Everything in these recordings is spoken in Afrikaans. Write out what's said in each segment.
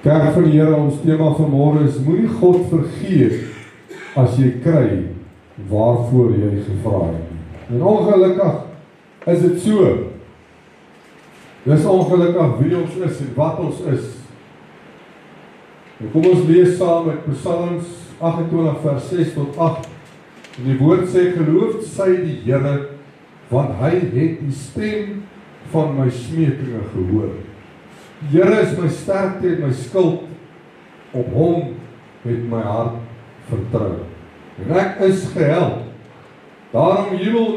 Kerk van die Here, ons tema vanmôre is, moenie God vergeet as jy kry waarvoor jy gevra het. En ongelukkig is dit so. Dis ongelukkig wie ons is en wat ons is. En kom ons lees saam met Psalms 28 vers 6 tot 8. En die woord sê, geloofd sy die Here, want hy het die stem van my smeekinge gehoor. Die Here is my sterkte en my skild, op hom het my hart vertrou. En ek is gehelp, daarom jubel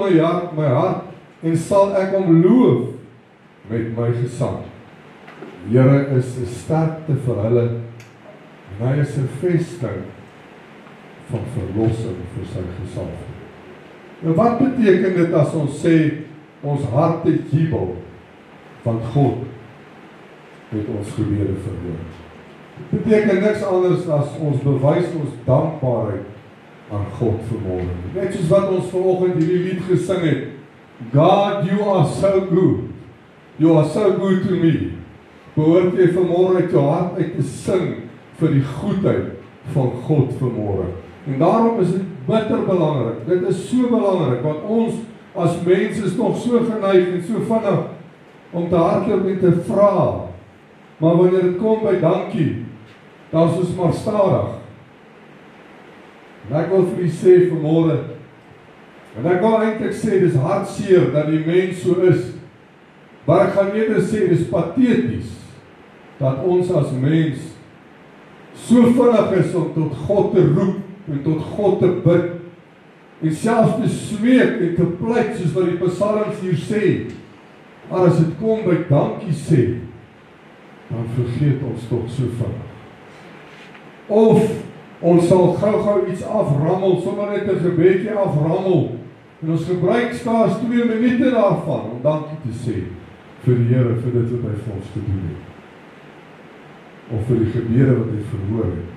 my hart, en sal ek hom loof met my gesang. Die Here is 'n sterkte vir hulle, en hy is 'n vesting van verlossing vir sy gesalfde. Nou wat beteken dit as ons sê, ons harte jubel, want God het ons gebede verhoor? Dit beteken niks anders as ons bewys ons dankbaarheid aan God vanmôre. Net soos wat ons vanoggend hierdie lied gesing het, God, you are so good. You are so good to me. Behoort jy vanmôre uit jou hart uit te sing vir die goedheid van God vanmôre. En daarom is dit bitter belangrik. Dit is so belangrik, want ons as mense is nog so geneig en so vinnig om te hardloop en te vra. Maar wanneer dit kom by dankie, dan is ons maar stadig. En ek wil vir u sê vanmôre, en ek wil eintlik sê, dis hartseer dat die mens so is, maar ek gaan eerder sê, dis pateties, dat ons as mens so vinnig is om tot God te roep, en tot God te bid, en selfs te smeek en te pleit, soos wat die psalms hier sê, maar as dit kom by dankie sê, dan vergeet ons tot so vinnig. Of ons sal gou iets aframmel, sommer net 'n gebedjie aframmel, en ons gebruik skaars 2 minute daarvan, om dankie te sê, vir die Here, vir dit wat hy vir ons gedoen het. Of vir die gebede wat hy verhoor het,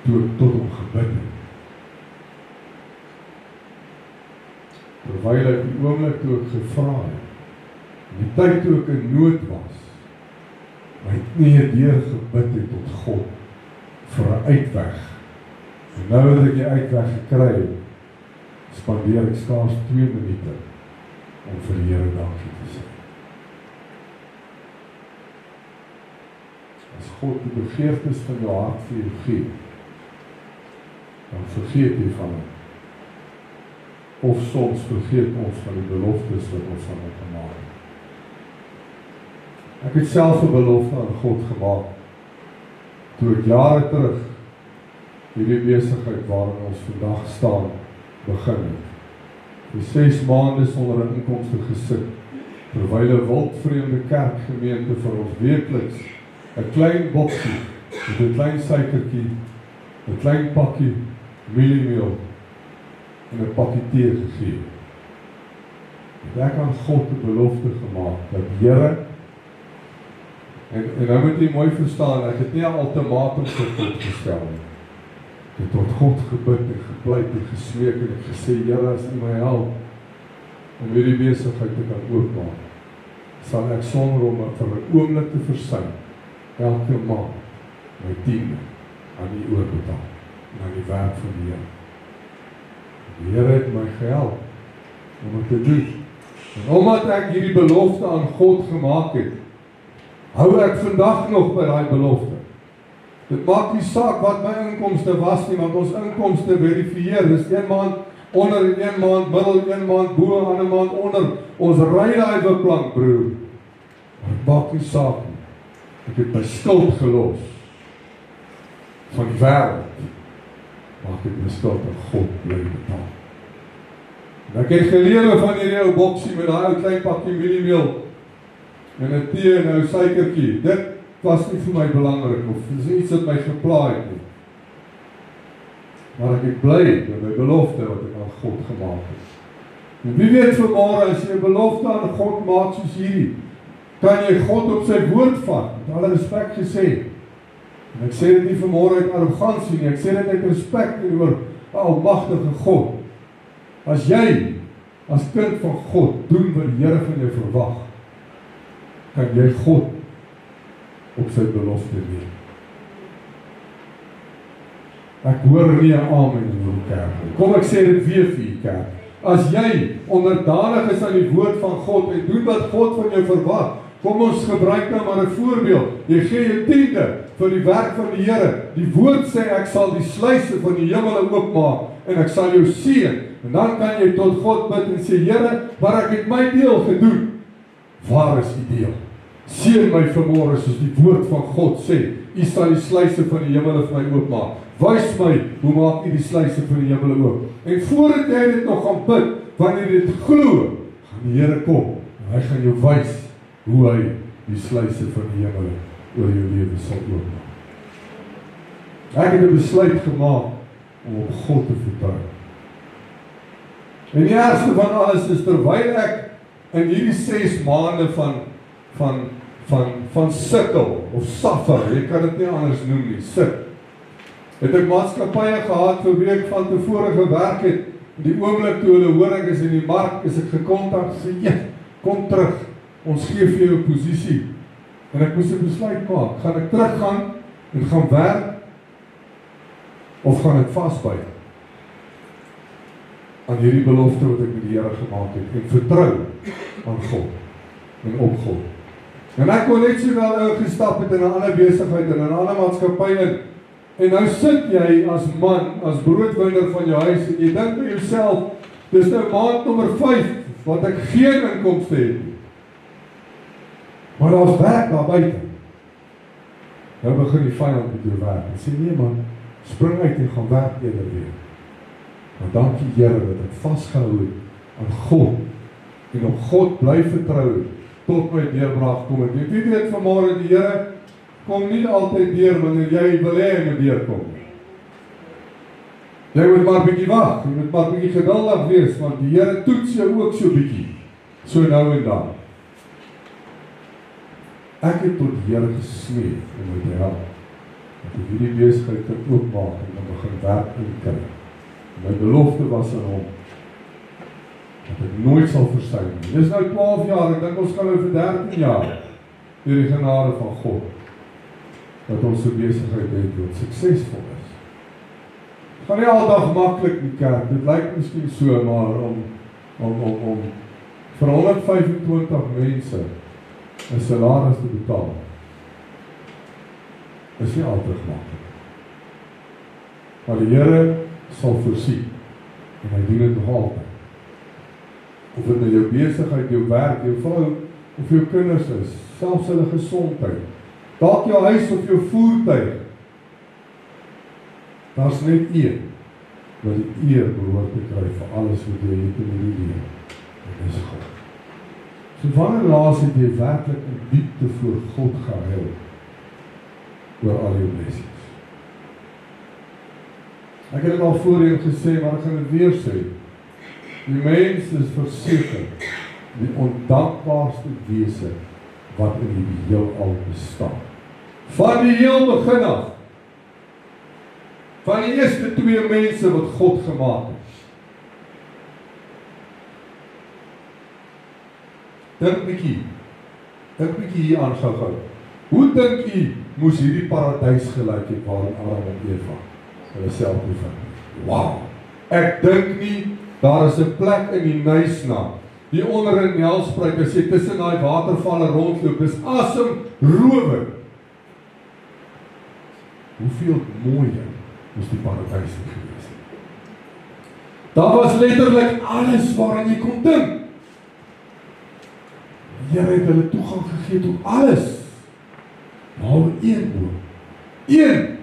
toe ek tot hom gebid het. Terwyl ek die oomblik toe ek gevra het, die tyd toe ek in nood was, my knieë deurgebid het tot God, vir 'n uitweg. En nou dat ek die uitweg gekry het, spandeer ek skaars 2 minute, om vir die Here dankie te sê. As God die begeertes van jou hart vir jou gee, dan vergeet jy van hom. Of soms vergeet ons van die beloftes wat ons aan hom gemaak het. Ek het self 'n belofte aan God gemaak, toe ek jare terug hierdie besigheid waarin ons vandag staan, begin het. Vir 6 maande sonder 'n inkomste gesit, terwyl 'n wildvreemde kerkgemeente vir ons weekliks 'n klein boksie met 'n klein suikertjie, 'n klein pakkie mieliemeel en 'n pakkie tee gegee. En ek aan God 'n belofte gemaak dat Here, en nou moet jy mooi verstaan, ek het nie 'n ultimatum vir God gestel nie. Ek het tot God gebid en gepleit en gesmeek en ek gesê, Here, as U my help om hierdie besigheid te kan oopmaak, sal ek sonder om vir 'n oomblik te versuim, elke maand my 10 aan U oorbetaal, en aan die werk van die Here. Die Here het my gehelp om dit te doen. En omdat ek hierdie belofte aan God gemaak het, hou ek vandag nog by daai belofte. Dit maak nie saak wat my inkomste was nie, want ons inkomste verifieer, dis 1 maand onder en 1 maand middel, 1 maand bo, ander maand onder. Ons ry daai beplank, broer. Maar dit maak nie saak nie. Ek het my skuld gelos van die wêreld, maar ek het my skuld aan God bly betaal. En ek het gelewe van hierdie ou boksie met daai ou klein pakkie mieliemeel en 'n tee en 'n ou suikertjie. Dit was nie vir my belangrik, of dis iets wat my gepla het nie. Maar ek het bly met my belofte wat ek aan God gemaak het. En wie weet vanmôre, as jy 'n belofte aan God maak soos hierdie, kan jy God op sy woord vat, met alle respek gesê. En ek sê dit nie vanmôre uit arrogansie nie, ek sê dit uit respek oor almagtige God. As jy, as kind van God, doen wat die Here van jou verwag, kan jy God op sy belofte neem. Ek hoor nie 'n amen in die kerk nie. Kom ek sê dit weer vir die kerk. As jy onderdanig is aan die woord van God en doen wat God van jou verwag, kom ons gebruik nou maar 'n voorbeeld. Jy gee jou tiende vir die werk van die Here. Die woord sê ek sal die sluise van die hemele oopmaak en ek sal jou seën. En dan kan jy tot God bid en sê, Here, maar ek het my deel gedoen. Waar is die deel? Seën my vanmôre soos die woord van God sê. U sal die sluise van die hemele vir my oopmaak. Wys my, hoe maak u die sluise van die hemele oop? En voordat jy dit nog gaan bid, wanneer jy dit glo, gaan die Here kom. En hy gaan jou wys hoe hy die sluise van die hemele oor jou lewe sal oopmaak. Ek het 'n besluit gemaak om op God te vertrou. En die ergste van alles is, terwyl ek in hierdie 6 maande van sukkel, of suffer, jy kan dit nie anders noem nie, het ek maatskappye gehad vir wie ek van tevore gewerk het. Die oomblik toe hulle hoor ek is in die mark, is ek gekontak, sê, ja, kom terug, ons gee vir jou 'n posisie. En ek moes 'n besluit maak, gaan ek teruggaan en gaan werk, of gaan ek vasbyt aan hierdie belofte wat ek met die Here gemaak het, en vertrou aan God, en op God. En ek kon net sowel ingestap het in 'n ander besigheid, en 'n ander maatskappy in, en nou sit jy as man, as broodwinner van jou huis, en jy dink by jouself, dis nou maand nommer 5, wat ek geen inkomste het. Maar daar's werk daar buite. Nou begin die vyand met jou werk. En sê, nee man, spring uit en gaan werk eerder weer. Maar dankie Here dat ek vasgehou het aan God, en op God bly vertrou, tot my deurbraak kom. En jy weet vanmôre, die Here kom nie altyd deur wanneer jy wil hê hy moet deurkom. Jy moet maar bietjie wag, jy moet maar bietjie geduldig wees, want die Here toets jou ook so bietjie, so nou en dan. Ek het tot die Here gesmeek om my te help, dat ek hierdie besigheid kan oopmaak en dan begin werk in kry. My belofte was aan hom, dat ek nooit sal versuim nie. Dis nou 12 jaar, ek dink ons kan nou vir 13 jaar, deur die genade van God, dat ons so besigheid het wat suksesvol is. Het gaan nie aldag maklik in die kerk, dit lyk miskien so, maar om vir 125 mense 'n salaris te betaal, is nie altyd maklik. Maar die Here sal voorsien, en hy doen dit nog altyd. Of dit nou jou besigheid, jou werk, jou vrou, of jou kinders is, selfs hulle gesondheid, dalk jou huis of jou voertuig, daar's net een, wat die eer behoort te kry vir alles wat jy het in die lewe, en dis God. So wanneer laas het jy werklik in diepte voor God gehuil, oor al jou blessings? Ek het dit al voorheen gesê, maar ek gaan dit weer sê, die mens is verseker die ondankbaarste wese wat in die heelal bestaan. Van die heel begin af, van die eerste 2 mense wat God gemaak het. Dink bietjie hier aan gou. Hoe dink u moes hierdie paradys gelyk het waarin Adam en Eva hulle self bevind? Wow! Ek dink nie, daar is 'n plek in die Nysna, die onder in Nelspruit, as jy tussen daai watervalle rondloop, dis asemrower. Hoeveel mooier moes die paradys gewees het? Daar was letterlik alles waaraan jy kon dink. Die Here het hulle toegang gegee tot alles, behalwe een boom. Een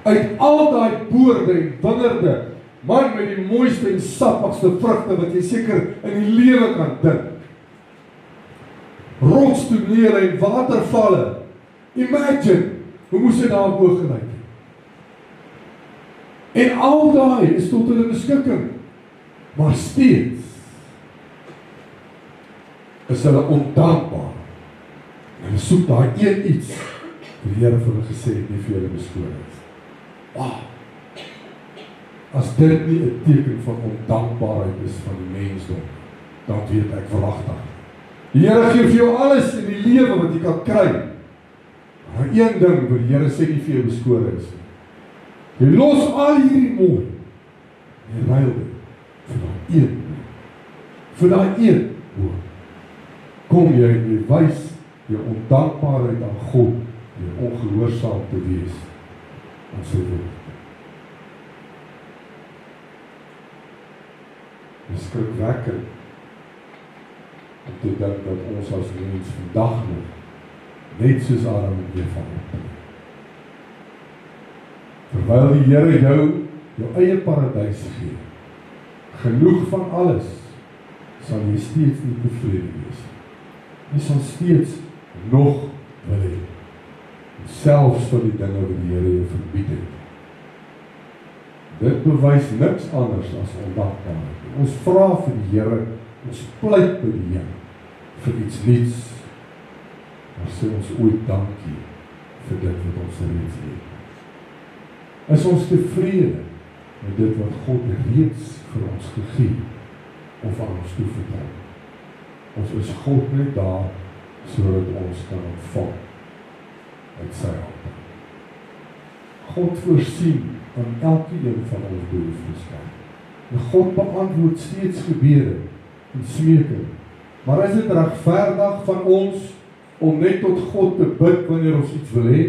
uit al daai boorde en wingerde, man met die mooiste en sappigste vrugte wat jy seker in die lewe kan dink. Rotstonele en watervalle. Imagine, hoe moes dit daar bo gelyk het? En al daai is tot hulle beskikking. Maar steeds is hulle ondankbaar. En hulle soek daai een iets wat die Here vir hulle gesê het nie vir hulle beskoor is. Wow! As dit nie 'n teken van ondankbaarheid is van die mensdom, dan weet ek wragtig. Die Here gee vir jou alles in die lewe wat jy kan kry. Maar een ding wat die Here sê nie vir jou beskore is nie. Jy los al hierdie mooi, jy ruil dit vir daai een, vir daai een woord. Kom jy wys jou ondankbaarheid aan God, jy ongehoorsaam te wees aan sy woord. Dit is skrikwekkend om te dink dat ons as mens vandag nog net soos Adam en Eva optree. Terwyl die Here jou eie paradys gee, genoeg van alles, sal jy steeds nie tevrede wees. Jy sal steeds nog wil hê, selfs vir die dinge wat die Here jou verbied het. Dit bewys niks anders as ondankbaarheid. Ons vra vir die Here, ons pleit by die Here vir iets niets, maar sê ons ooit dankie vir dit wat ons reeds het. Is ons tevrede met dit wat God reeds vir ons gegee of aan ons toevertrou? Ons is God net daar sodat ons kan ontvang uit sy hand. God voorsien aan elke een van ons behoeftes. En God beantwoord steeds gebede en smeking. Maar is dit regverdig van ons om net tot God te bid wanneer ons iets wil hê?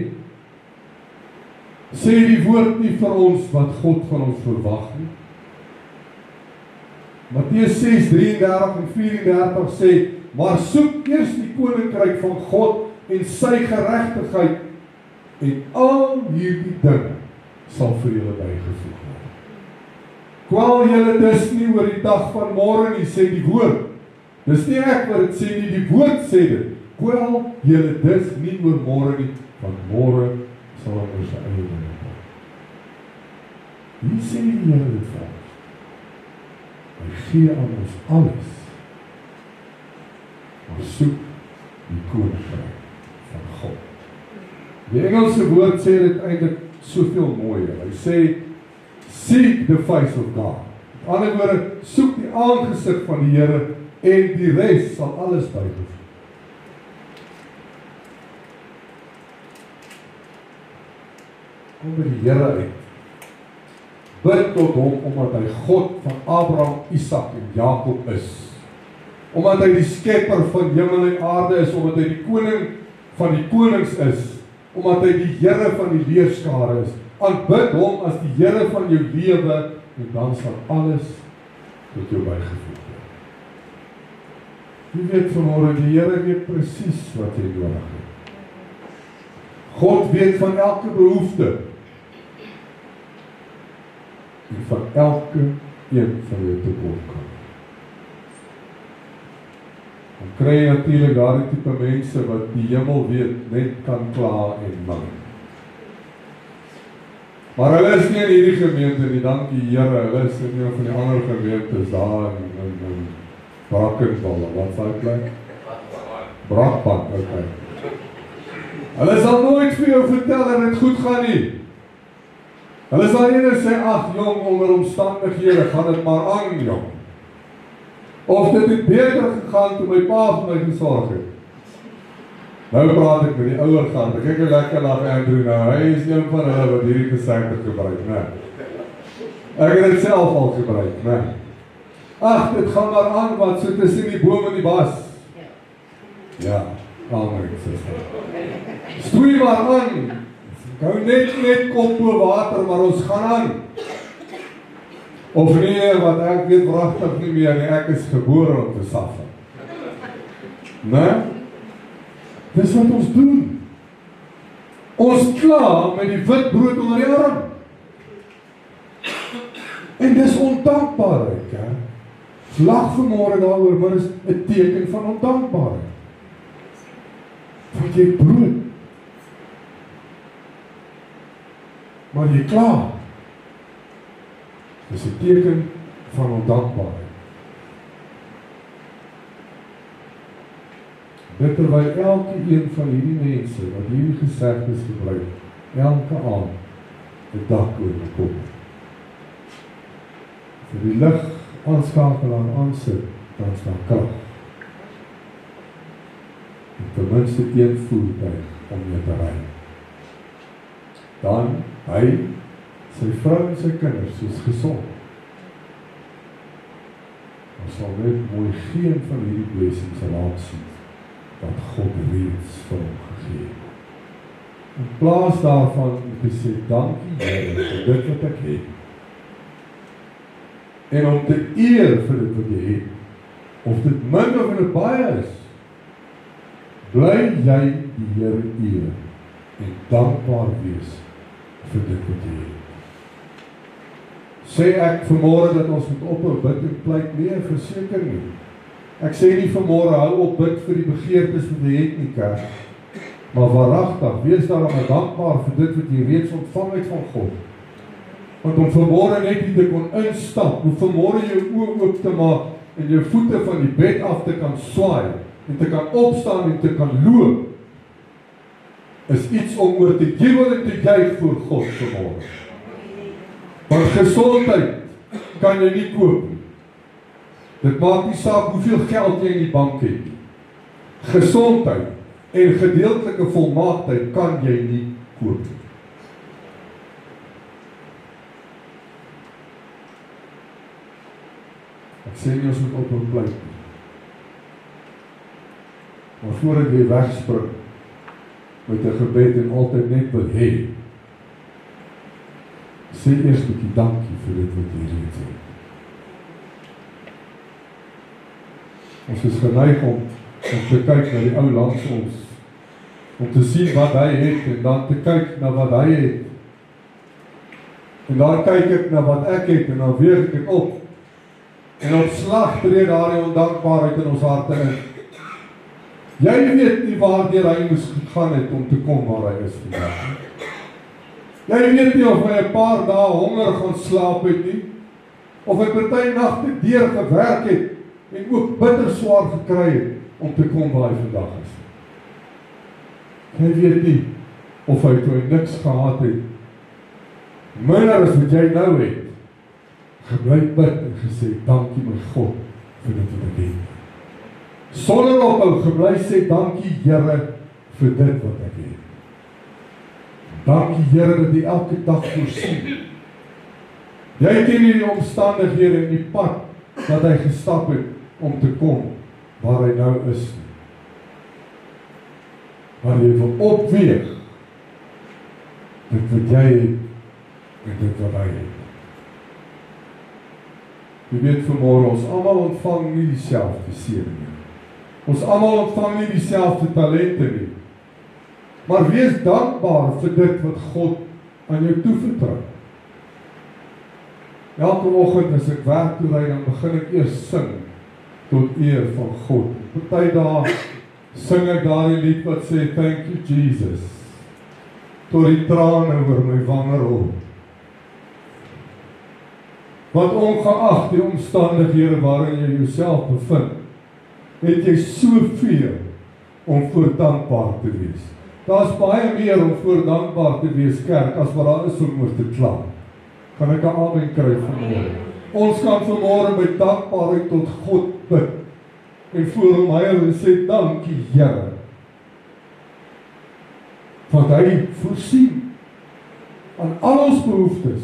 Sê die woord nie vir ons wat God van ons verwag nie? Matteus 6:33 en 34 sê, maar soek eers die koninkryk van God en sy geregtigheid, en al hierdie dinge sal vir julle bygevoeg word. Kwel julle dus nie oor die dag van môre nie, sê die woord. Dis nie ek wat dit sê nie, die woord sê dit. Kwel julle dus nie oor môre nie, want môre sal oor sy eie dinge kom. Wie sê die Here dit vir ons? Hy gee aan ons alles. Maar soek die koninkryk van God. Die Engelse woord sê dit eintlik soveel mooier. Hy sê, seek the face of God. Met ander woorde, soek die aangesig van die Here en die res sal alles bygevoeg. Kom by die Here uit. Bid tot hom omdat hy God van Abraham, Isak en Jakob is. Omdat hy die skepper van hemel en aarde is, omdat hy die koning van die konings is, omdat hy die Here van die leerskare is. Aanbid hom as die Here van jou lewe en dan sal alles tot jou bygevoeg word. Wie weet vanmôre, die Here weet presies wat jy nodig het. God weet van elke behoefte en van elke een van jou tekortkominge. Dan kry jy natuurlik daardie tipe mense wat die hemel weet, net kan kla en min. Maar hulle is nie in hierdie gemeente nie, dankie Here, hulle is in een van die ander gemeentes daar in Brackenwal, wat sal ek plek? Brakpan, ok. Hulle sal nooit vir jou vertel dat het goed gaan nie. Hulle sal eerder sê, ag jong, onder omstandighede, gaan dit maar aan, jong. Of dit het beter gegaan toe my pa vir my gesorg het. Nou praat ek met die ouer gaan, ek kyk lekker na Andrew nou, hy is een van hulle wat hierdie gesegde gebruik, né? Ek het dit self al gebruik, né? Ag, dit gaan maar aan wat so tussen die boom en die bas. Ja, amen, sister. Stoei maar aan. Gou net kop bo water, maar ons gaan aan. Of nee, wat ek weet pragtig nie meer, nie, ek is gebore om te suffer. Nee? Dis wat ons doen. Ons kla met die wit brood onder die arm. En dis ondankbaarheid, hè? Lag vanmôre daaroor, maar is 'n teken van ondankbaarheid. Want jy brood. Maar jy kla. Dis 'n teken van ondankbaarheid. Dit terwyl elke een van hierdie mense wat hierdie gesegdes gebruik, elke aand 'n dak oor die kop. Vir die lig aanskakelaar aansit, dan staan krag. En ten minste een voertuig om mee te ry. Dan, hy, sy vrou en sy kinders is gesond. Ons sal net mooi geen van hierdie blessings raak sien, wat God reeds vir hom gegee het. In plaas daarvan om te sê, dankie Here vir dit wat ek het. En om te eer vir dit wat jy het, of dit min of dit baie is, bly jy die Here eer en dankbaar wees vir dit wat jy het. Sê ek vanmôre dat ons moet ophou bid en pleit? Nee, verseker nie. Ek sê nie vanmôre hou op bid vir die begeertes wat jy het nie, kerk. Maar waaragtig, wees daarom dankbaar vir dit wat jy reeds ontvang het van God. Want om vanmôre net nie te kon instap, om vanmôre jou oë oop te maak en jou voete van die bed af te kan swaai en te kan opstaan en te kan loop, is iets om oor te jubel en te juig voor God vanmôre. Want gesondheid kan jy nie koop nie. Dit maak nie saak hoeveel geld jy in die bank het nie. Gesondheid en gedeeltelike volmaaktheid kan jy nie koop nie. Ek sê nie ons moet ophou pleit nie. Maar voordat jy wegspring met 'n gebed en altyd net wil hê, sê eers 'n bietjie dankie vir dit wat jy reeds het. Ons is geneig om te kyk na die ou langs ons, om te sien wat hy het en dan te kyk na wat hy het. En dan kyk ek na wat ek het en dan weeg ek op. En op slag tree daardie ondankbaarheid in ons harte in. Jy weet nie waardeur hy moes gegaan het om te kom waar hy is vandag. Jy weet nie of hy 'n paar dae honger gaan slaap het nie, of hy party nagte deur gewerk het en ook bitter swaar gekry het om te kom waar hy vandag is. Jy weet nie of hy toe niks gehad het, minder as wat jy nou het, gebly bid en gesê, dankie my God vir dit wat ek het. Sonder ophou gebly sê, dankie Here vir dit wat ek het. Dankie Here dat jy elke dag voorsien. Jy ken nie die omstandighede en die pad wat hy gestap het om te kom waar hy nou is. Maar jy wil opweeg dit wat jy het en dit wat hy het. Jy weet vanmôre, ons almal ontvang nie dieselfde seën nie. Ons almal ontvang nie dieselfde talente nie. Maar wees dankbaar vir dit wat God aan jou toevertrou. Elke oggend as ek werk toe ry, dan begin ek eers sing tot eer van God. Party dae sing ek daardie lied wat sê, thank you Jesus, tot die trane oor my wange rol. Want ongeag die omstandighede waarin jy jouself bevind, het jy soveel om voor dankbaar te wees. Daar's baie meer om voor dankbaar te wees, kerk, as wat daar is om oor te kla. Kan ek 'n amen kry vanmôre? Ons kan vanmôre met dankbaarheid tot God bid en voor hom huil en sê, dankie Here. Want hy voorsien aan al ons behoeftes.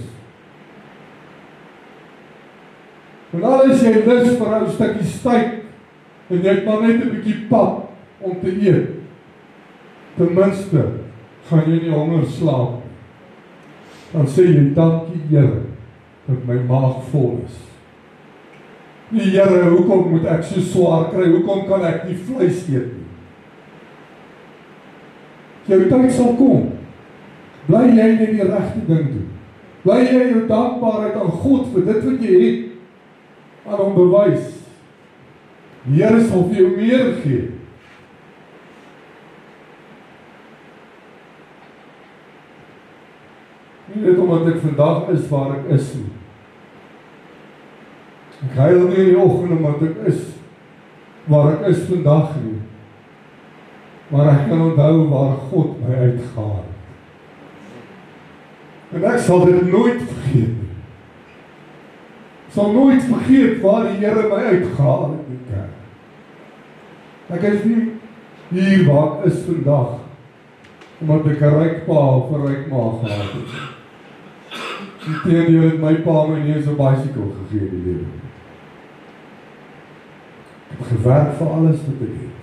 En al is jy lus vir 'n stukkie steak en jy het maar net 'n bietjie pap om te eet, ten minste gaan jy nie honger slaap. Dan sê jy, dankie Here, dat my maag vol is. Nie Here, hoekom moet ek so swaar kry? Hoekom kan ek nie vleis eet nie? Jou tyd sal kom. Bly jy net die regte ding doen. Bly jy jou dankbaarheid aan God vir dit wat jy het, aan hom bewys. Die Here sal vir jou meer gee. Nie net omdat ek vandag is waar ek is nie. Ek huil nie in die oggend omdat ek is waar ek is vandag nie. Maar ek kan onthou waar God my uitgehaal het. En ek sal dit nooit vergeet nie. Ek sal nooit vergeet waar die Here my uitgehaal het in die kerk. Ek is nie hier waar ek is vandag omdat ek 'n ryk pa of 'n ryk ma gehad het. Inteendeel het my pa my nie eens 'n bicycle gegee die lewe. Ek het gewerk vir alles wat ek het.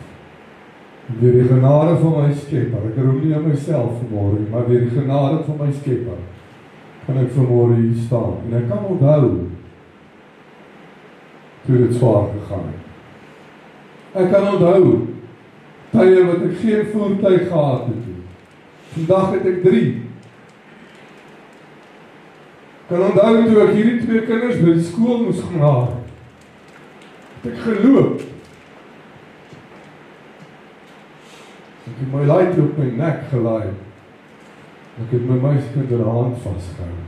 En deur die genade van my Skepper, ek roem nie aan myself vanmôre nie, maar deur die genade van my Skepper, kan ek vanmôre hier staan. En ek kan onthou, toe dit swaar gegaan het. Ek kan onthou, tye wat ek geen voertuig gehad het nie. Vandag het ek 3. Kan onthou toe ek hierdie 2 kinders by die skool moes gaan haal. Het ek geloop. Ek het my laai op my nek gelaai. Ek het my meisiekind in 'n hand vasgehou.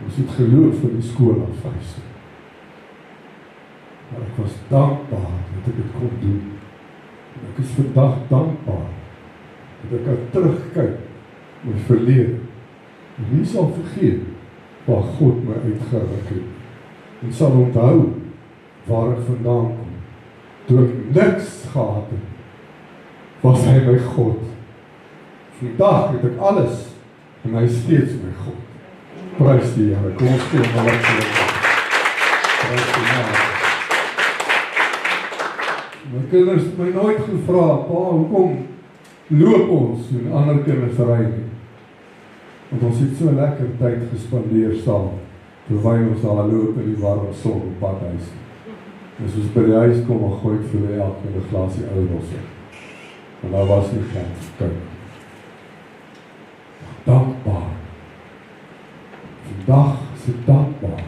Ons het geloop vir die skool afwys. Maar ek was dankbaar dat ek dit kon doen. En ek is vandag dankbaar dat ek kan terugkyk op my verlede. En nie sal vergeet waar God my uitgeruk het. En sal onthou waar ek vandaan kom. Toe ek niks gehad het, was hy my God. Vandag het ek alles en hy is steeds my God. Prys die Here. Kom ons stem maar lekker. Prys die Here. My kinders het my nooit gevra, pa, hoekom loop ons en ander kinders ry nie? Want ons het so lekker tyd gespandeer saam, terwyl ons daar loop in die warme son op padhuis. As ons by die huis kom, dan gooi ek vir hulle elke 'n glasie Oudels in. En daar was nie geld, kyk. Dankbaar. Vandag is ek dankbaar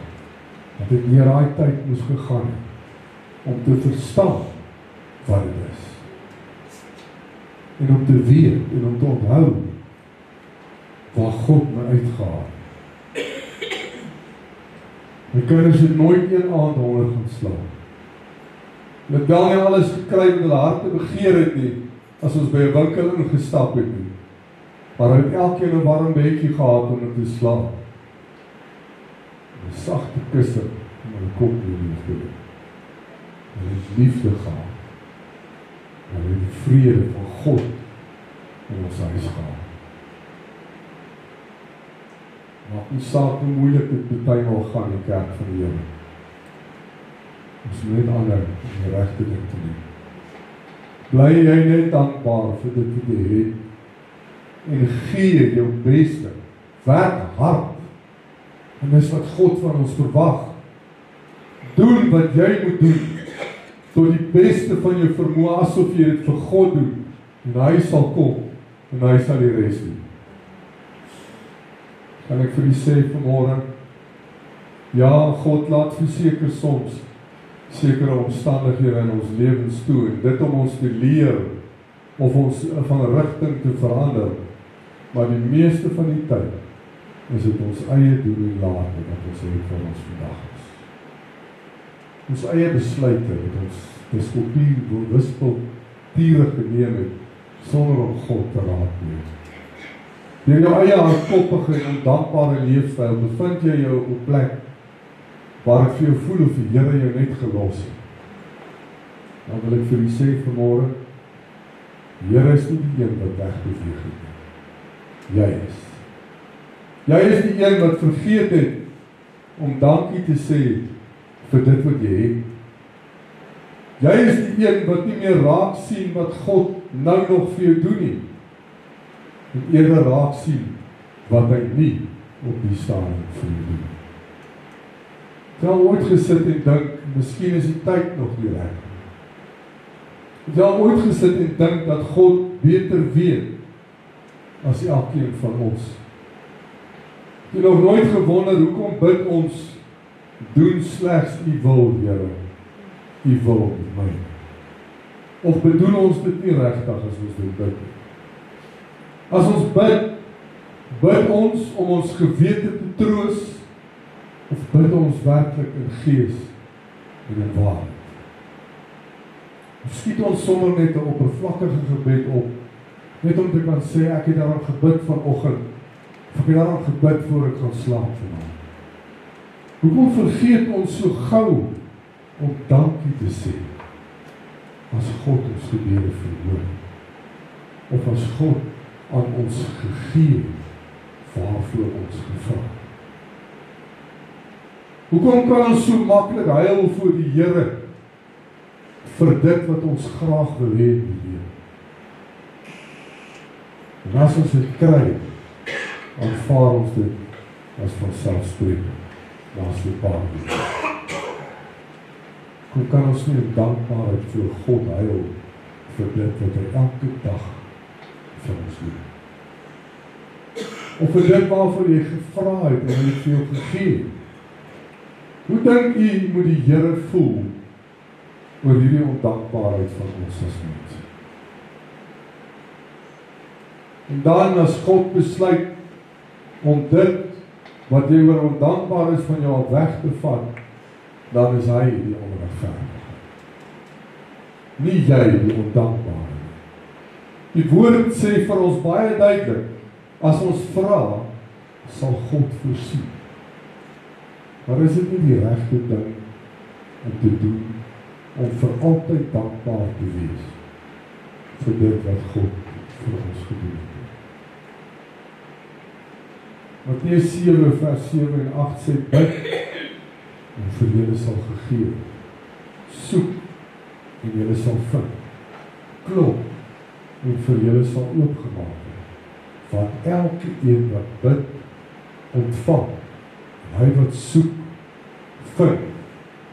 dat ek deur daai tyd moes gegaan het om te verstaan wat dit is. En om te weet en om te onthou waar God my uitgehaal. My kinders het nooit een aand honger gaan slaap. Hulle het wel nie alles gekry wat hulle harte begeer het nie, as ons by 'n winkel ingestap het nie. Maar hulle het elkeen 'n warm bedjie gehad om te slaap. 'n Sagte kussing om hulle kop neer te lê. Hulle het liefde gehad. Hulle het die vrede van God in ons huis gehad. Maak nie saak hoe moeilik dit bymal gaan in die kerk van die Here. Ons moet net ander om die regte ding te doen. Bly jy net dankbaar vir dit wat jy het en gee jou beste. Werk hard. En dis wat God van ons verwag. Doen wat jy moet doen tot die beste van jou vermoë, asof jy dit vir God doen. En hy sal kom en hy sal die res doen. Kan ek vir u sê vanmôre, ja, God laat verseker soms sekere omstandighede in ons lewens toe, en dit om ons te leer, of ons van rigting te verander, maar die meeste van die tyd, is dit ons eie doen en late, wat ons het van ons vandag is. Ons eie besluite, wat ons wispelturige geneem het, sonder om God te raadpleeg. Deur jou eie hardkoppige en ondankbare leefstyl bevind jy jou op 'n plek waar ek vir jou voel of die Here jou net gelos het. Dan wil ek vir u sê vanmôre, die Here is nie die een wat wegbeweeg het nie. Jy is. Jy is die een wat vergeet het om dankie te sê vir dit wat jy het. Jy is die een wat nie meer raak sien wat God nou nog vir jou doen nie. En eerder raak sien wat hy nie op die stadium vir jou doen. Ek het al ooit gesit en dink, miskien is die tyd nog nie reg. Ek het al ooit gesit en dink dat God beter weet as elkeen van ons. Ek het nog nooit gewonder, hoekom bid ons, doen slegs u wil, Here, u wil met my. Of bedoel ons dit nie regtig as ons dit bid nie? As ons bid ons om ons gewete te troos, of bid ons werklik in gees en in waarheid? Of skiet ons sommer net 'n oppervlakkige gebed op, net om te kan sê, ek het daarom gebid vanoggend, of ek het daarom gebid voor ek gaan slaap vanaand. Hoekom vergeet ons so gou om dankie te sê, as God ons gebede verhoor? of as God aan ons gegee waarvoor ons gevra? Hoekom kan ons so maklik huil voor die Here vir dit wat ons graag wil hê in die lewe? En as ons dit kry, aanvaar ons dit as vanselfsprekend. Daar's 'n paar dinge. Hoe kan ons nie in dankbaarheid voor God huil vir dit wat hy elke dag vir ons doen? Of vir dit waarvoor jy gevra het en hy vir jou gegee? Hoe dink u moet die Here voel oor hierdie ondankbaarheid van ons as mense? En dan as God besluit om dit wat jy oor ondankbaarheid van jou al weg te vat, dan is hy die onregverdige. Nie jy die ondankbare. Die woord sê vir ons baie duidelik, as ons vra, sal God voorsien. Maar is dit nie die regte ding om te doen, om vir altyd dankbaar te wees vir dit wat God vir ons gedoen het? Matteus 7 vers 7 en 8 sê, bid en vir julle sal gegee, soek en julle sal vind, klop en vir julle sal oopgemaak word, want elke een wat bid, ontvang, en hy wat soek, vind,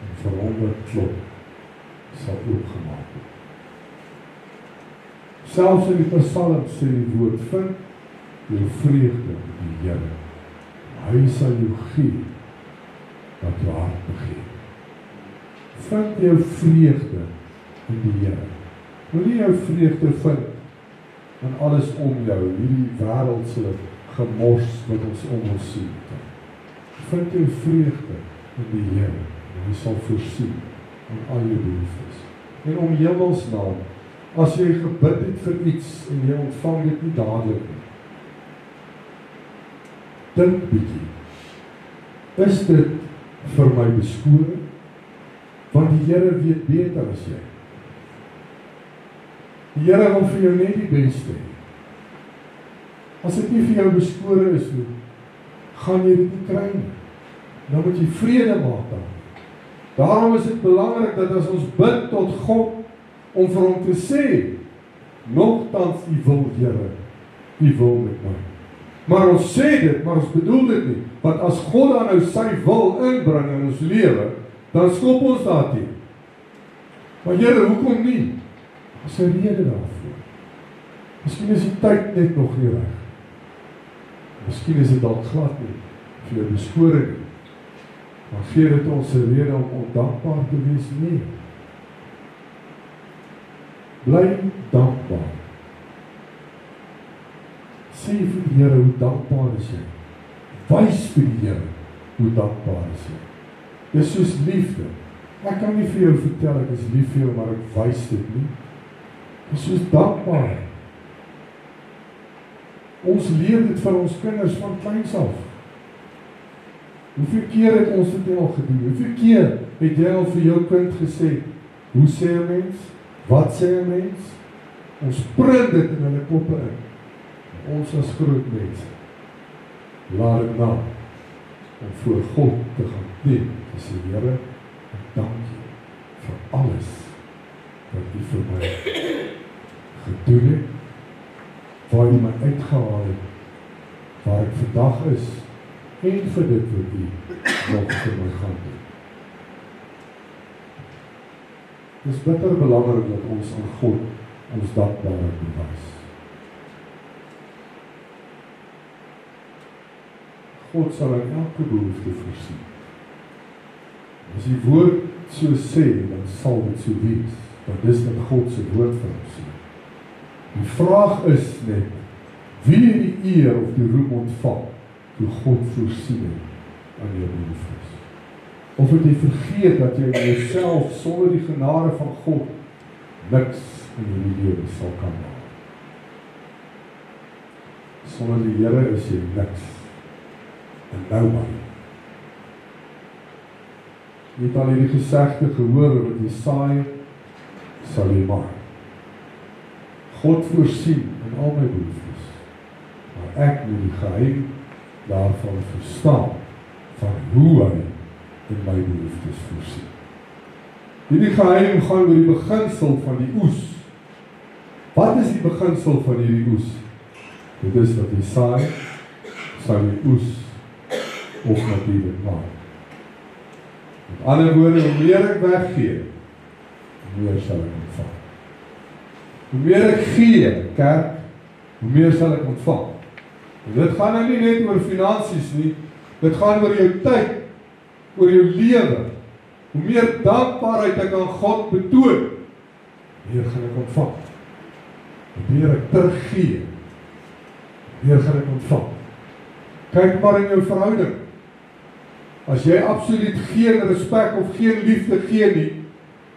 en vir hom wat klop, sal oopgemaak word. Selfs in die Psalm sê die woord, vind jou vreugde in die Here, hy sal jou gee, wat jou hart begeer. Vind jou vreugde in die Here. Moenie jou vreugde vind in alles om jou, hierdie wêreldse gemors wat ons om ons sien. Vind jou vreugde in die Here, en hy sal voorsien aan al jou behoeftes. En om hemelsnaam, as jy gebid het vir iets en jy ontvang dit nie dadelik nie, dink bietjie, is dit vir my beskoring? Want die Here weet beter as jy. Die Here wil vir jou net die beste hê. As dit nie vir jou beskoring is nie, gaan jy dit nie kry nie. Dan moet jy vrede maak dan. Daarom is dit belangrik dat as ons bid tot God, om vir hom te sê, nogtans u wil, Here, u wil met my. Maar ons sê dit, maar ons bedoel dit nie. Want as God dan nou sy wil inbring in ons lewe, dan skop ons daarteen. Maar Here, hoekom nie? As 'n rede daarvoor. Miskien is die tyd net nog nie reg. Miskien is dit dalk glad nie vir jou beskoring. Maar gee dit ons 'n rede om ondankbaar te wees? Nee. Bly dankbaar. Sê vir die Here hoe dankbaar is jy. Wys vir die Here hoe dankbaar is jy. Dis soos liefde. Ek kan nie vir jou vertel ek is lief vir jou, maar ek wys dit nie. Dis soos dankbaar. Ons leer dit vir ons kinders van kleins af. Hoeveel keer het ons dit al gedoen? Hoeveel keer het jy al vir jou kind gesê, hoe sê 'n mens? Wat sê 'n mens? Ons print dit in hulle koppe in. Ons as groot mense, laat dit nou, om voor God te gaan dien, te sê, Here, ek dank U vir alles, wat U vir my gedoen het, waar U my uitgehaal het, waar ek vandag is, en vir dit wat U nog vir my gaan doen. Het is bitter belangrik dat ons aan God ons dankbaarheid bewys. God sal in elke behoefte voorsien. As die woord so sê, dan sal dit so wees. Want dis wat God se woord vir ons sê. Die vraag is net, wie die eer of die roem ontvang, toe God voorsien het aan jou behoeftes. Of het jy vergeet dat jy in jouself, sonder die genade van God, niks in die lewe sal kan maak. Sonder die Here is jy niks. En nou maar. Jy het al hierdie gesegde gehoor, wat jy saai, sal jy maak. God voorsien in al my behoeftes, maar ek moet die geheim daarvan verstaan, van hoe hy in my behoeftes voorsien. Hierdie geheim gaan oor die beginsel van die oes. Wat is die beginsel van hierdie oes? Dit is wat jy saai, sal jy oes of natuurlik maak. Met ander woorde, hoe meer ek weggee, hoe meer sal ek ontvang. Hoe meer ek gee, kerk, hoe meer sal ek ontvang. En dit gaan nou nie net oor finansies nie, dit gaan oor jou tyd, oor jou lewe. Hoe meer dankbaarheid ek aan God betoon, hoe meer gaan ek ontvang. Hoe meer ek teruggee, hoe meer gaan ek ontvang. Kyk maar in jou verhouding. As jy absoluut geen respek of geen liefde gee nie,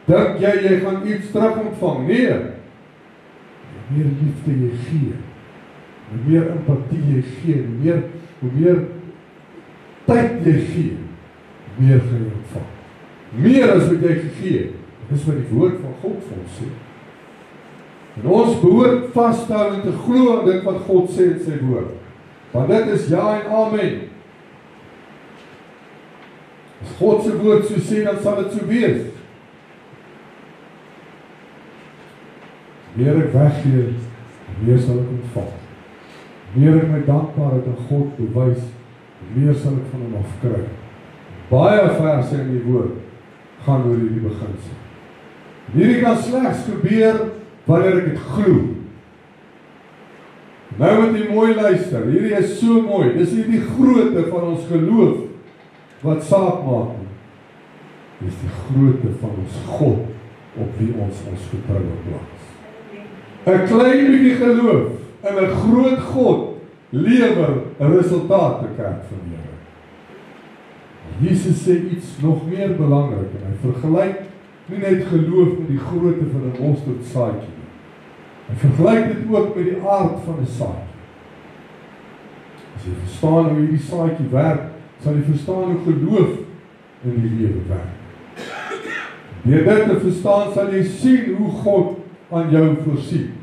dink jy gaan iets terug ontvang. Nee. Hoe meer liefde jy gee, hoe meer empathie jy gee, hoe meer tyd jy gee, hoe meer gaan jy ontvang. Meer as wat jy gegee. Dis wat die woord van God vir ons sê. En ons behoort vas te hou en te glo aan dit wat God sê in sy woord. Want dit is ja en amen. As God se woord so sê, dan sal dit so wees. Meer ek weggee, meer sal ek ontvang. Meer ek my dankbaarheid aan God bewys, meer sal ek van hom afkry. Baie verse in die woord gaan oor hierdie beginsel. Hierdie kan slegs gebeur wanneer ek dit glo. Nou moet jy mooi luister, hierdie is so mooi, dis nie die grootte van ons geloof wat saak maak nie. Dis die grootte van ons God op wie ons vertroue plaas. 'n Klein bietjie geloof in 'n groot God lewer 'n resultaat te kerk van die Here. Jesus sê iets nog meer belangrik en hy vergelyk nie net geloof met die grootte van 'n mosterdsaadjie nie. Hy vergelyk dit ook met die aard van 'n saadjie. As jy verstaan hoe hierdie saadjie werk, sal jy verstaan hoe geloof in die lewe werk. Deur dit te verstaan sal jy sien hoe God aan jou voorsien.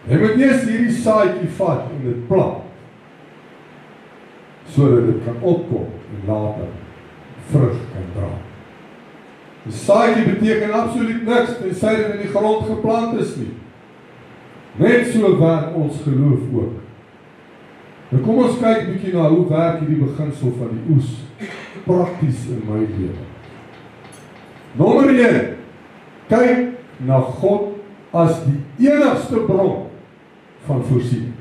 Jy moet eers hierdie saadjie vat en dit plant, sodat dit kan opkom en later vrug kan dra. Die saadjie beteken absoluut niks tensy dit in die grond geplant is nie. Net so werk ons geloof ook. Nou kom ons kyk bietjie na hoe werk hierdie beginsel van die oes prakties in my lewe. Nommer 1, kyk na God as die enigste bron van voorsiening.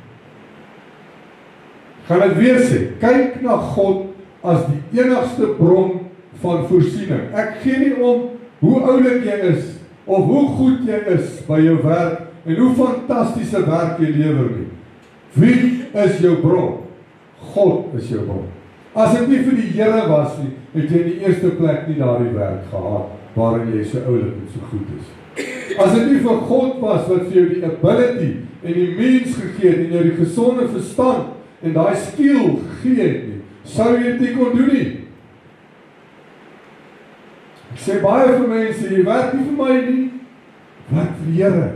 Gaan dit weer sê, kyk na God as die enigste bron van voorsiening. Ek gee nie om hoe oulik jy is, of hoe goed jy is by jou werk, en hoe fantastiese werk jy lewer nie. Wie is jou bron? God is jou bron. As dit nie vir die Here was nie, het jy in die eerste plek nie daardie werk gehad, waarin jy so oulik en so goed is. As dit nie vir God was, wat vir jou die ability en die mens gegee het, en jou die gesonde verstand, en daai skill gegee het nie, sou jy dit nie kon doen nie. Ek sê baie vir mense, jy werk nie vir my nie, werk vir die Here.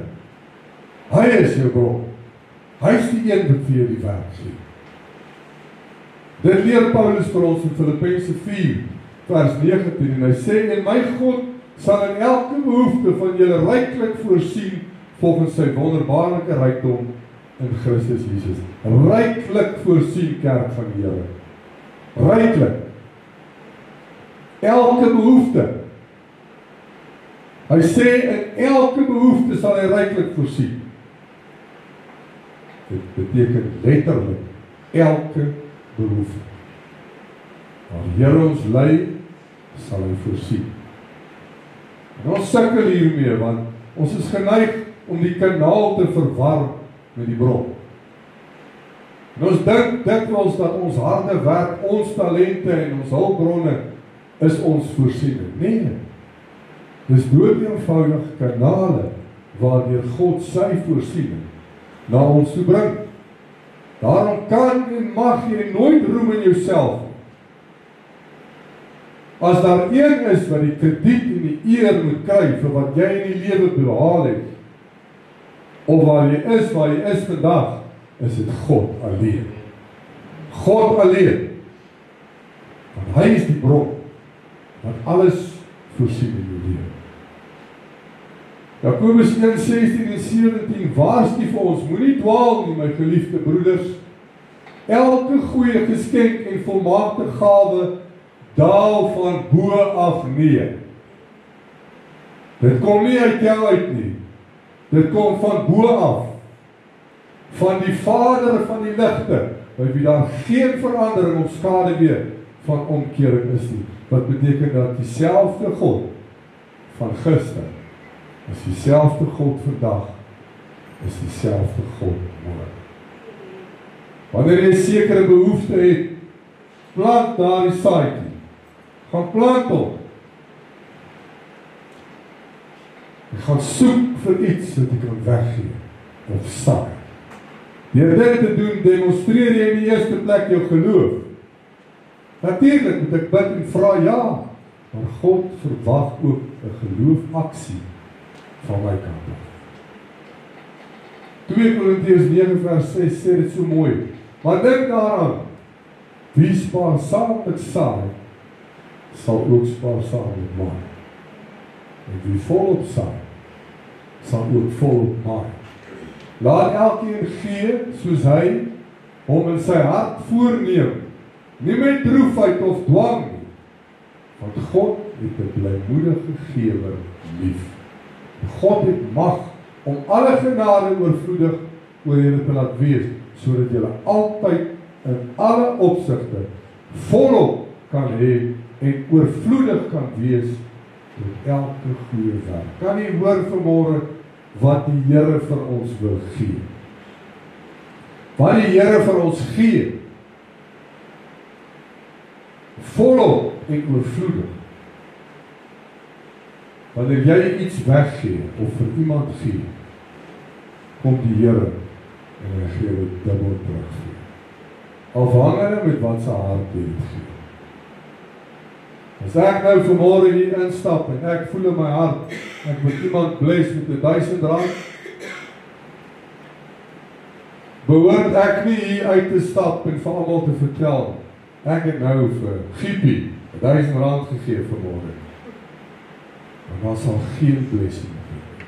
Hy is jou bron. Hy is die een wat vir jou die werk gee. Dit leer Paulus vir ons in Filippense 4, vers 19, en hy sê, en my God sal in elke behoefte van julle ryklik voorsien, volgens sy wonderbaarlike rykdom in Christus Jesus. Ryklik voorsien, kerk van die Here. Ryklik. Elke behoefte. Hy sê, in elke behoefte sal hy ryklik voorsien. Dit beteken letterlik, elke behoefte. Waar die Here ons lei, sal hy voorsien. En ons sukkel hiermee, want ons is geneig om die kanaal te verwar met die bron. En ons dink dikwels dat ons harde werk, ons talente en ons hulpbronne is ons voorsiening. Nee, dis dood eenvoudig kanale waardeur God sy voorsiening na ons toe bring. Daarom kan en mag jy nooit roem in jouself. As daar een is wat die krediet en die eer moet kry vir wat jy in die lewe behaal het, of waar jy is vandag, is dit God alleen. God alleen. Want hy is die bron, wat alles voorsien in jou lewe. Jakobus 1:16 en 17 waarsku vir ons, moenie dwaal nie, my geliefde broeders. Elke goeie geskenk en volmaakte gawe daal van bo af neer. Dit kom nie uit jou uit nie. Dit kom van bo af. Van die Vader van die ligte, by wie daar geen verandering of skaduwee van omkering is nie. Wat beteken dat dieselfde God van gister is dieselfde God vandag, is dieselfde God môre. Wanneer jy sekere behoefte het, plant daar die saadjie. Gaan plant hom. Jy gaan soek vir iets wat jy kan weggee of saai. Deur dit te doen, demonstreer jy in die eerste plek jou geloof. Natuurlik moet ek bid en vra ja, maar God verwag ook 'n geloofaksie van my kant af. 2 Korintiërs 9 vers 6 sê dit so mooi. Maar dink daaraan, wie spaarsaamlik saai, sal ook spaarsaamlik maai. En wie volop saai, sal ook volop maai. Laat elkeen gee, soos hy hom in sy hart voorneem, nie met droefheid of dwang nie, want God het 'n blymoedige gewer lief. God het mag om alle genade oorvloedig oor julle te laat wees, sodat julle altyd in alle opsigte volop kan hê en oorvloedig kan wees tot elke goeie werk. Kan jy hoor vanmôre wat die Here vir ons wil gee? Wat die Here vir ons gee, volop en oorvloedig. Wanneer jy iets weggee of vir iemand gee, kom die Here en hy gee dit dubbel terug. Afhangende met wat sy hart het gee. As ek nou vanmôre hier instap en ek voel in my hart, ek moet iemand bless met R1000, behoort ek nie hier uit te stap en vir almal te vertel, ek het nou vir Giepie R1000 gegee vanmôre. Maar daar sal geen blessing wees,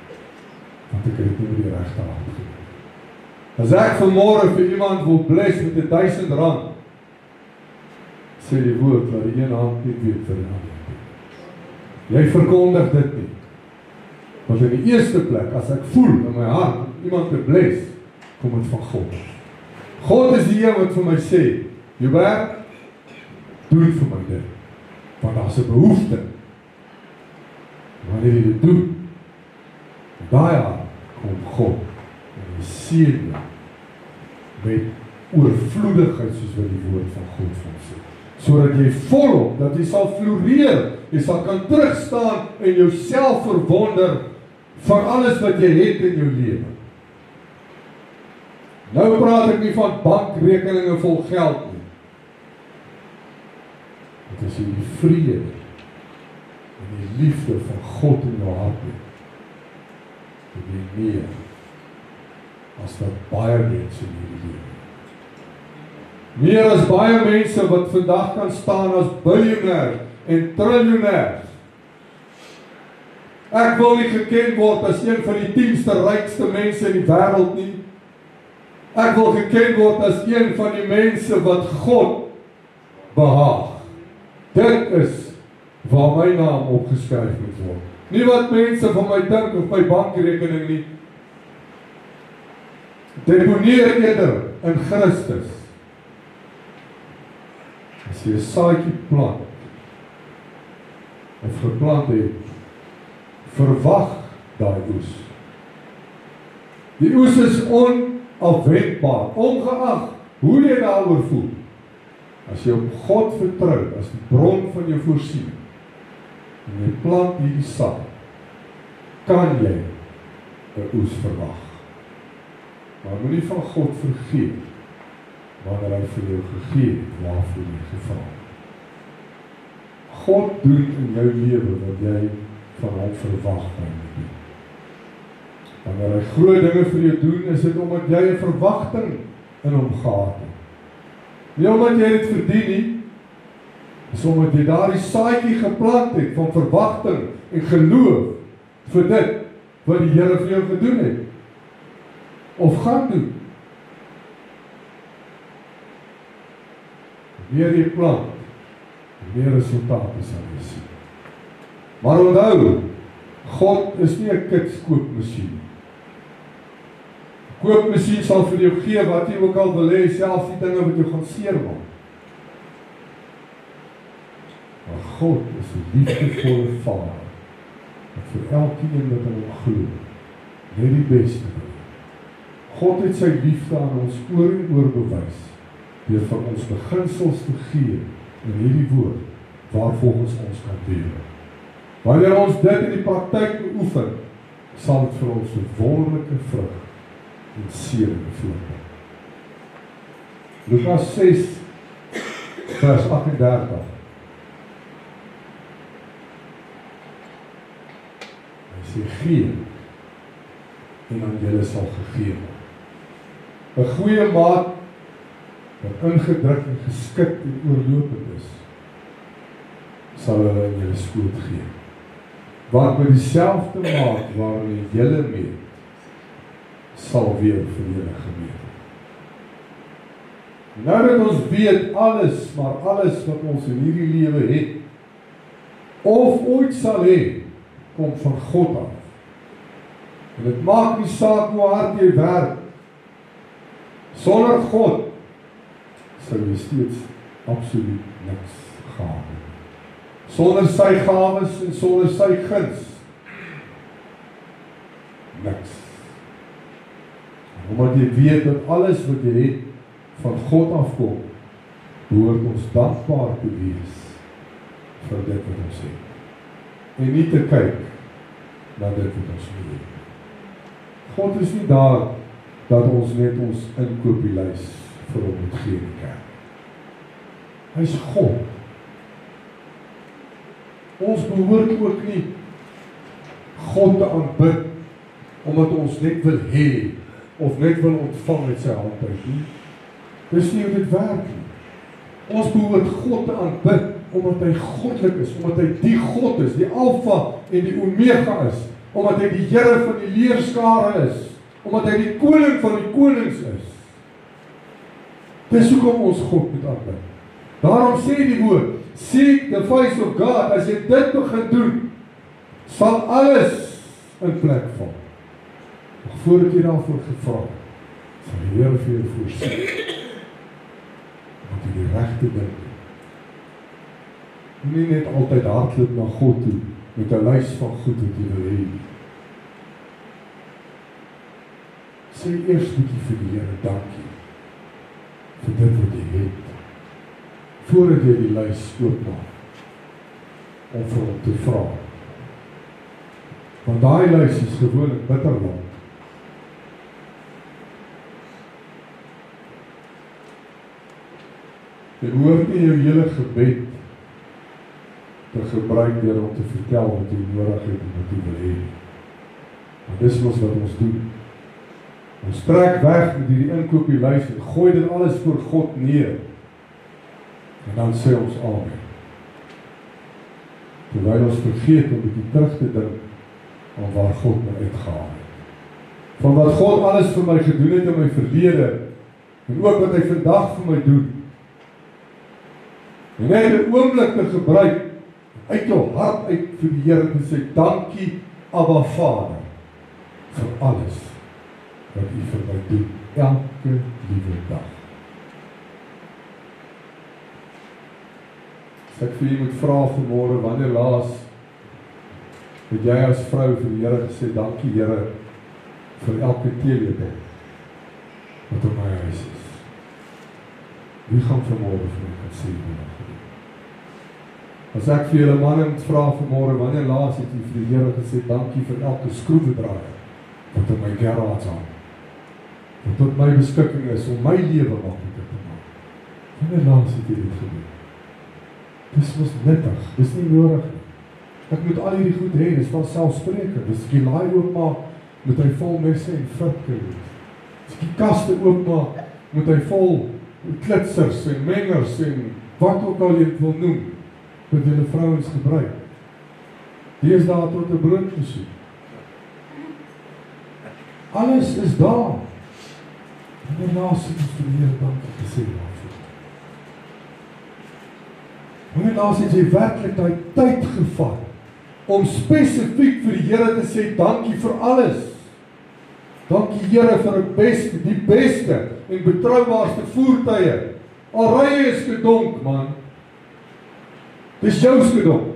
want ek het dit nie met die regte hand gegee. As ek vanmôre vir iemand wil bless met R1000, sê die woord wat die een hand nie weet vir die ander. Jy verkondig dit nie. Want in die eerste plek, as ek voel in my hart om iemand te bless, kom dit van God. God is die een wat vir my sê, Joubert, doen vir my dit. Want daar is 'n behoefte. Wanneer jy dit doen, daai hart kom God en hy seën jou met oorvloedigheid soos wat die woord van God van sê. Sodat jy volop, dat jy sal floreer, jy sal kan terugstaan en jouself verwonder van alles wat jy het in jou lewe. Nou praat ek nie van bankrekeninge vol geld nie. Dit is die vrede en die liefde van God in jou hart het. Dit is meer as wat baie mense in hierdie lewe. Meer as baie mense wat vandag kan staan as biljoenêr en triljoenêrs. Ek wil nie geken word as een van die 10ste rykste mense in die wêreld nie. Ek wil geken word as een van die mense wat God behaag. Dit is waar my naam opgeskryf moet word. Nie wat mense van my dink of my bankrekening nie. Deponeer eerder in Christus. As jy 'n saadjie plant of geplant het, verwag daai oes. Die oes is onafwendbaar, ongeag hoe jy daaroor voel. As jy op God vertrou, as die bron van jou voorsiening, en jy plant hierdie saad, kan jy 'n oes verwag. Maar moenie van God vergeet wanneer hy vir jou gegee het waarvoor jy gevra het. God doen in jou lewe wat jy van hom verwag moet doen. Wanneer hy groot dinge vir jou doen, is dit omdat jy 'n verwagting in hom gehad het. Nie omdat jy dit verdien nie, is omdat jy daardie saadjie geplant het van verwagting en geloof vir dit wat die Here vir jou gedoen het of gaan doen. Meer jy plant, meer resultate sal jy sien. Maar onthou, God is nie 'n kitskoopmasjien. Koopmasjien sal vir jou gee wat jy ook al wil hê, selfs die dinge wat jou gaan seermaak. Maar God is 'n liefdevolle Vader, wat vir elkeen wat in hom glo, net die beste wil. God het sy liefde aan ons oor en oor bewys, deur van ons beginsels te gee in hierdie woord, waarvolgens ons kan lewe. Wanneer ons dit in die praktyk beoefen, sal dit vir ons 'n wonderlike vrug en seën voortbring. Lukas 6 vers 38. Hy sê gee en aan julle sal gegee word. 'n goeie maat wat ingedruk en geskit en oorlopend is, sal hulle in julle skoot gee. Want met dieselfde maat waarin julle meet, sal weer vir julle gemeet word. Nou dat ons weet alles, maar alles wat ons in hierdie lewe het, of ooit sal hê, kom van God af. En dit maak nie saak hoe hard jy werk, sonder God sal jy steeds absoluut niks gehad het. Sonder sy gawes en sonder sy guns, niks. Omdat jy weet dat alles wat jy het van God afkom, behoort ons dankbaar te wees vir dit wat ons het. En nie te kyk na dit wat ons nie het. God is nie daar dat ons net ons inkoopielys vir hom moet gee in die kerk. Hy is God. Ons behoort ook nie God te aanbid omdat ons net wil hê of net wil ontvang met sy hand uit nie. Dis nie hoe dit werk nie. Ons behoort God te aanbid omdat hy goddelik is, omdat hy die God is, die Alfa en die Omega is, omdat hy die Here van die leerskare is, omdat hy die koning van die konings is. Dis hoekom ons God moet aanbid. Daarom sê die woord, seek the face of God. As jy dit begin doen, sal alles in plek val. Nog voordat jy daarvoor gevra het, sal die Here vir jou voorsien, dat jy die regte ding doen. Nie net altyd hardloop na God toe, met 'n lys van goed wat jy wil hê. Sê eers bietjie vir die Here dankie, vir dit wat jy het, voordat jy die lys oopmaak, om vir hom te vra. Want daai lys is gewoonlik bitterland. Jy hoort nie jou hele gebed te gebruik deur om te vertel wat jy nodig het en wat jy wil hê. Maar dis mos wat ons doen. Ons trek weg met hierdie inkoopielys en gooi dit alles voor God neer. En dan sê ons amen. Terwyl ons vergeet om bietjie terug te dink aan waar God my uitgehaal het. Van wat God alles vir my gedoen het in my verlede en ook wat hy vandag vir my doen. En net 'n oomblik te gebruik uit jou hart uit vir die Here te sê dankie Abba Vader vir alles wat U vir my doen elke liewe dag. As ek vir u moet vra vanmôre, wanneer laas het jy as vrou vir die Here gesê dankie Here vir elke teelepel wat op my huis is? Wie gaan vanmôre vir my kan sê hoe? As ek vir julle manne vra vanmôre, wanneer laas het u vir die Here gesê dankie vir elke skroewedraaier wat in my garage hang, wat tot my beskikking is om my lewe makliker te maak? Wanneer laas het u dit gedoen? Dis was nuttig, dis nie nodig nie. Ek moet al hierdie goed hê, dis vanselfsprekend. Dis die laai oopmaak moet hy vol messe en vrugte wees. As ek die kaste oopmaak, moet hy vol klitsers en mengers en wat ook al jy het wil noem, wat julle vrouens gebruik. Die is daar tot 'n broodbesoek. Alles is daar. En daarna sit ons vir die Here dankie gesê daarvoor. En daarna het jy werklik daai tyd gevat om spesifiek vir die Here te sê dankie vir alles. Dankie Here vir die beste en betroubaarste voertuie. Al ry jy 'n skedonk, man. Dis jou skedonk.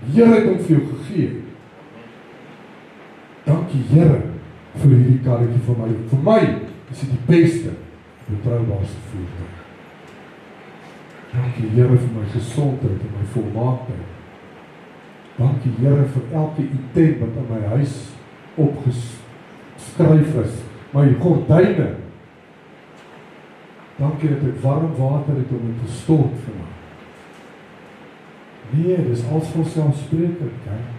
Die Here het hom vir jou gegee. Dankie Here vir hierdie karretjie vir my. Vir my is dit die beste, betroubaarste voertuig. Dankie Here vir my gesondheid en my volmaaktheid. Dankie Here vir elke item wat in my huis opgeskryf is. My gordyne. Dankie dat ek warm water het om dit te stort vir my. Nee, dis als vanselfsprekend, kyk.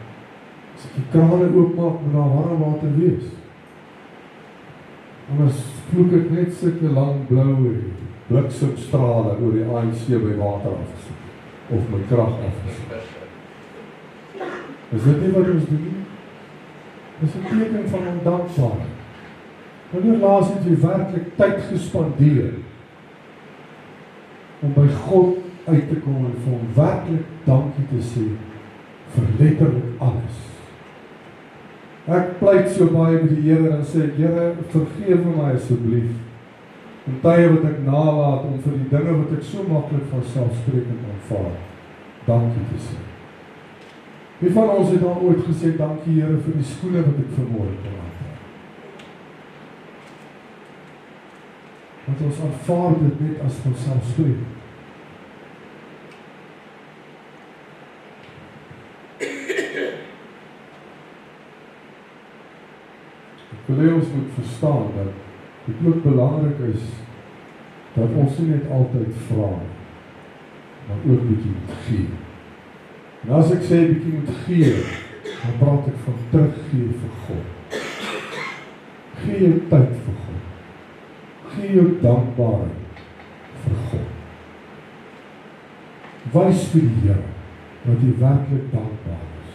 As ek die krane oopmaak, moet daar warm water wees. Anders vloek ek net sulke lang blou bliksemstrale oor die ANC by water afgesoek. Of my krag afgesoek. Is dit nie wat ons doen? Dis 'n teken van ondankbaarheid. Wanneer laas het jy werklik tyd gespandeer om by God uit te kom en vir hom werklik dankie te sê vir letterlik alles. Ek pleit so baie met die Here en sê, Here, vergewe my asseblief om tye wat ek nalat om vir die dinge wat ek so maklik van selfsprekend aanvaar, dankie te sê. Wie van ons het al ooit gesê, dankie Here vir die skoene wat ek vanmôre kon aantrek? Want ons aanvaar dit net as van selfsprekend. Ek wil ons moet verstaan dat dit ook belangrik is dat ons nie net altyd vra, maar ook bietjie moet gee. En as ek sê bietjie moet gee, dan praat ek van teruggee vir God. Gee jou tyd vir God. Gee jou dankbaarheid vir God. Wys vir die Here dat jy werklik dankbaar is.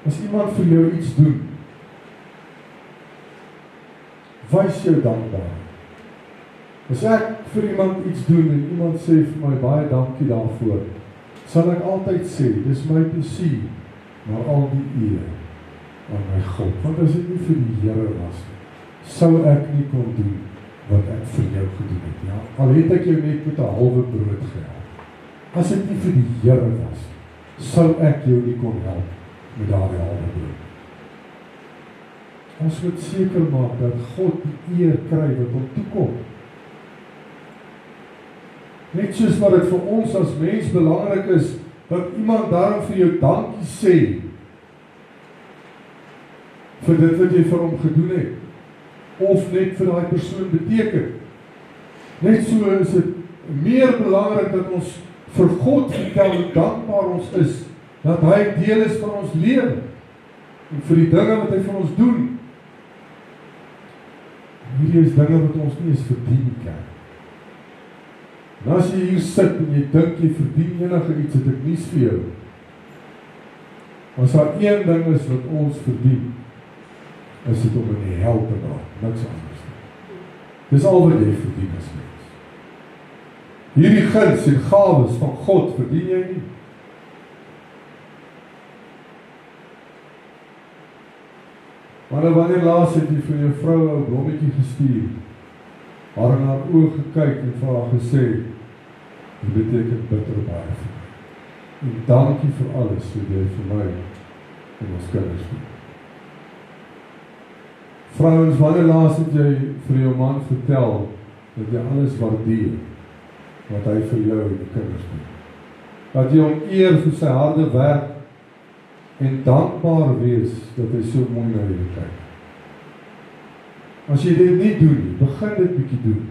As iemand vir jou iets doen, wys jou dankbaarheid. As ek vir iemand iets doen en iemand sê vir my baie dankie daarvoor, sal ek altyd sê, dis my plesier, maar al die eer aan my God. Want as dit nie vir die Here was, sou ek nie kon doen wat ek vir jou gedoen het. Ja? Al het ek jou net met 'n halwe brood gehelp. As dit nie vir die Here was, sou ek jou nie kon help met daardie halwe brood. Ons moet seker maak dat God die eer kry wat hom toekom. Net soos wat dit vir ons as mens belangrik is, dat iemand daarom vir jou dankie sê, vir dit wat jy vir hom gedoen het, of net vir daai persoon beteken. Net so is dit meer belangrik dat ons vir God vertel hoe dankbaar ons is, dat hy deel is van ons lewe, en vir die dinge wat hy vir ons doen. Hierdie is dinge wat ons nie eens verdien kan. En as jy hier sit en jy dink jy verdien enige iets, het ek nuus vir jou. As daar een ding is wat ons verdien, is dit om in die hel te gaan, niks anders nie. Dis al wat jy verdien as mens. Hierdie guns en gawes van God verdien jy nie. Maar wanneer laas het jy vir jou vrou 'n blommetjie gestuur, haar in haar oë gekyk en vir haar gesê, dit beteken bitter baie vir my. En dankie vir alles wat jy vir my en ons kinders doen. Vrouens, wanneer laas het jy vir jou man vertel dat jy alles waardeer wat hy vir jou en die kinders doen? Dat jy hom eer vir sy harde werk en dankbaar wees dat hy so mooi na jou kyk. As jy dit nie doen, begin dit bietjie doen.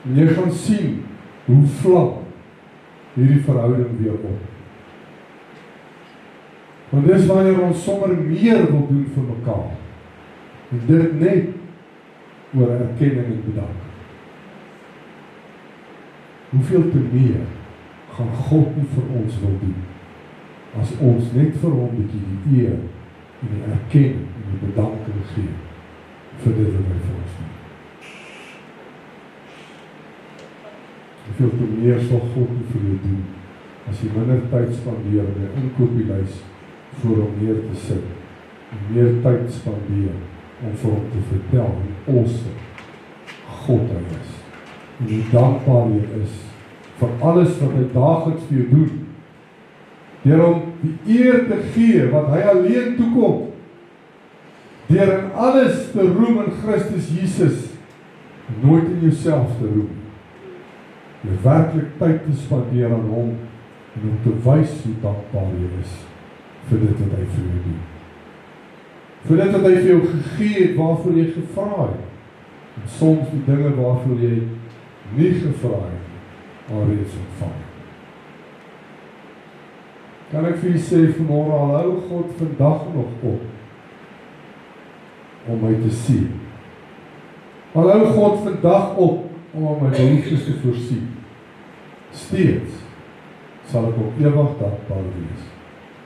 En jy gaan sien hoe vlam hierdie verhouding weer op. Want dis wanneer ons sommer meer wil doen vir mekaar. En dit net oor erkenning en bedanking. Hoeveel te meer gaan God nie vir ons wil doen, as ons net vir hom bietjie die eer en die erkenning en die bedanking gee vir dit wat hy vir ons doen. Hoeveel te meer sal God nie vir jou doen, as jy minder tyd spandeer in die inkopieslys voor hom neer te sit, en meer tyd spandeer om vir hom te vertel hoe awesome God hy is, en hoe dankbaar jy is vir alles wat hy daagliks vir jou doen, deur hom die eer te gee wat hy alleen toekom, deur in alles te roem in Christus Jesus, nooit in jouself te roem, deur werklik tyd te spandeer aan hom, en om te wys hoe dankbaar jy is vir dit wat hy vir jou doen. Vir dit wat hy vir jou gegee het, waarvoor jy gevra het. En soms die dinge waarvoor jy nie gevra het, alreeds ontvang. Kan ek vir jy sê, vanmorgen al hou God vandag nog op, om my te sien. Al hou God vandag op, om my behoeftes te voorsien. Steeds sal ek ook ewig dankbaar wees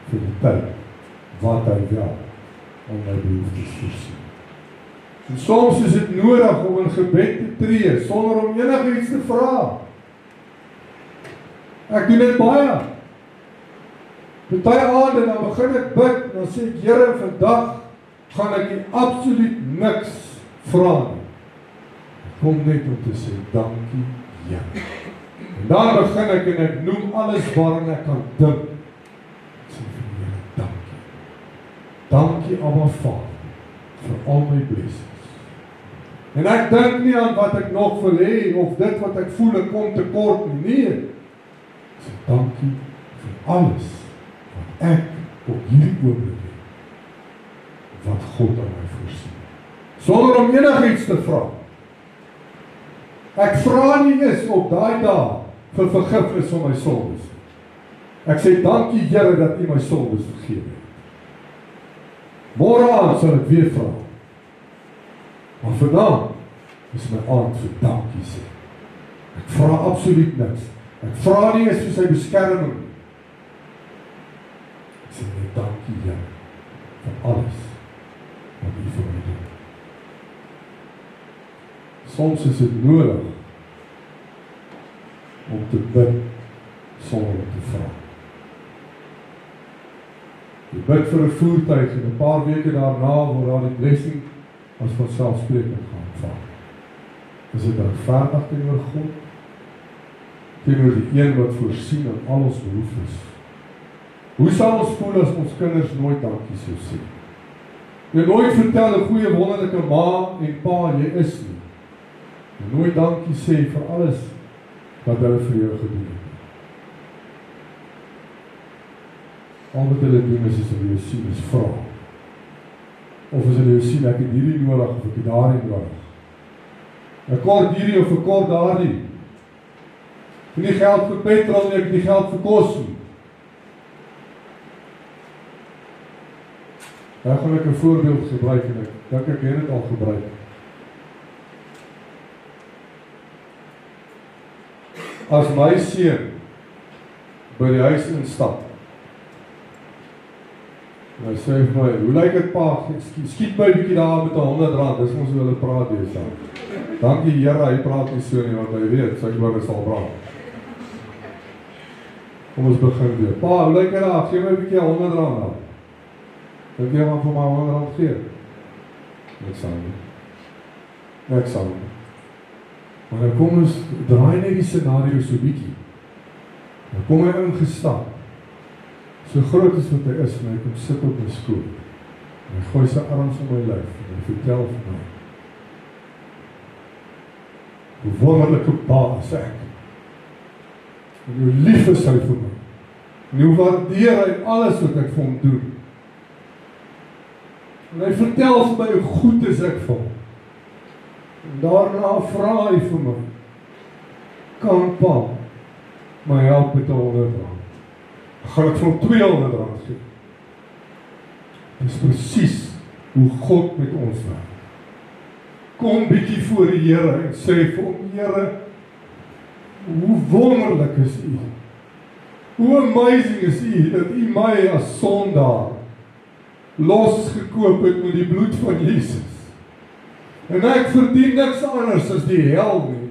vir die tyd wat hy wel om my behoeftes voorsien. En soms is dit nodig om in gebed te tree sonder om enigiets te vra. Ek doen dit baie. Party aande dan begin ek bid, dan sê ek, Here, vandag gaan ek nie absoluut niks vra nie. Kom net om te sê dankie, Here. En dan begin ek en ek noem alles waarin ek kan dink. Ek sê vir die Here, dankie. Dankie, Abba Vader, vir al my blessings. En ek dink nie aan wat ek nog wil hê, of dit wat ek voel ek kom tekort nie. Nee. Ek sê dankie vir alles wat ek op hierdie oomblik het, wat God aan my voorsien. Sonder om enigiets te vra. Ek vra nie eens op daai dag vir vergifnis van my sondes. Ek sê dankie Here dat U my sondes vergewe het. Môre aan sal ek weer vra. Maar vandag is my aand vir dankie sê. Ek vra absoluut niks. Ek vra nie eens vir sy beskerming. Ek sê net dankie Here vir alles wat U vir my doen. Soms is dit nodig om te bid sonder om te vra. Jy bid vir 'n voertuig en 'n paar weke daarna word daar die blessing as vanselfsprekend gaan ontvang. Is dit regverdig teenoor God? Teenoor die een wat voorsien aan al ons behoeftes? Hoe sal ons voel as ons kinders nooit dankie sou sê? Jy nooit vertel 'n goeie wonderlike ma en pa jy is nie. En nooit dankie sê vir alles wat hulle vir jou gedoen het. Al wat hulle doen is hulle jou sien, is vra. Of as hulle jou sien, ek het hierdie nodig, of ek het daarin nodig. Ek kort hierdie of ek kort daardie. Ek het nie geld vir petrol nie, ek het nie geld vir kos nie. Daar gaan ek 'n voorbeeld gebruik en ek dink ek het dit al gebruik. As my seun by die huis instap, en hy sê vir my, hoe lyk dit pa, skiet my 'n bietjie daar met R100, dis ons hoe hulle praat deesdae. Dankie Here, hy praat nie so nie, want hy weet, sy oor sal brand. Kom ons begin weer. Pa, hoe lyk dit daar, gee my 'n bietjie R100 daar. Dink jy gaan vir my R100 gee? Ek sal nie. Ek sal nie. Maar dan kom ons, draai net die scenario so bietjie. Dan kom hy ingestap. So groot as wat hy is, en hy kom sit op my skoot. En hy gooi sy arms om my lyf, en hy vertel vir my. Hoe wonderlike pa is ek. En hoe lief is hy vir my. En hoe waardeer hy alles wat ek vir hom doen. En hy vertel vir my hoe goed is ek vir hom. En daarna vra hy vir my, kan pa my help met R100? Gaan ek vir hom R200 gee? Dis presies hoe God met ons werk. Kom bietjie voor die Here en sê vir hom, Here, hoe wonderlik is U. Hoe amazing is U dat U my as sondaar losgekoop het met die bloed van Jesus. En ek verdien niks anders as die hel nie.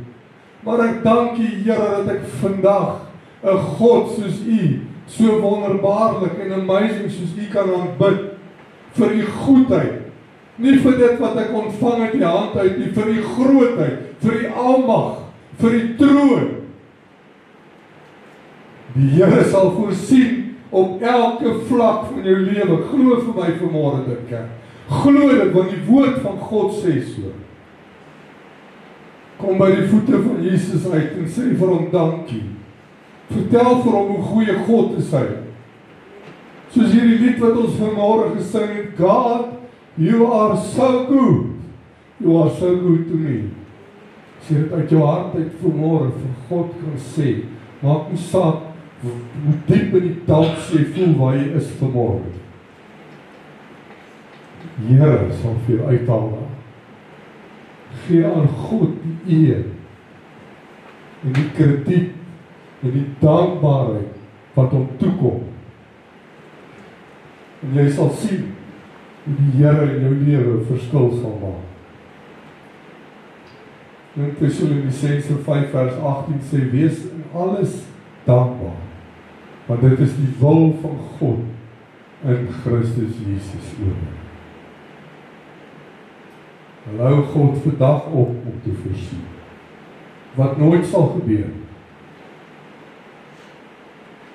Maar ek dank U, Here, dat ek vandag 'n God soos U, so wonderbaarlik en amazing soos U kan aanbid vir U goedheid. Nie vir dit wat ek ontvang uit die hand uit nie, vir U grootheid, vir U almag, vir U troon. Die Here sal voorsien op elke vlak van jou lewe. Glo vir my vanmôre dit, kerk. Glo dit, want die woord van God sê so. Kom by die voete van Jesus uit en sê vir hom dankie. Vertel vir hom hoe goeie God is hy. Soos hierdie lied wat ons vanmôre gesing het, God, you are so good. You are so good to me. As jy dit uit jou hart uit vanmôre vir God kan sê, maak nie saak hoe diep in die dalk jy voel waar jy is vanmôre. Die Here sal vir jou uithaal daar. Gee aan God die eer en die krediet en die dankbaarheid wat hom toekom. En jy sal sien hoe die Here in jou lewe verskil sal maak. In Tessalonisense 5 vers 18 sê, wees in alles dankbaar, want dit is die wil van God in Christus Jesus oor. Hou God vandag op om te voorsien, wat nooit sal gebeur.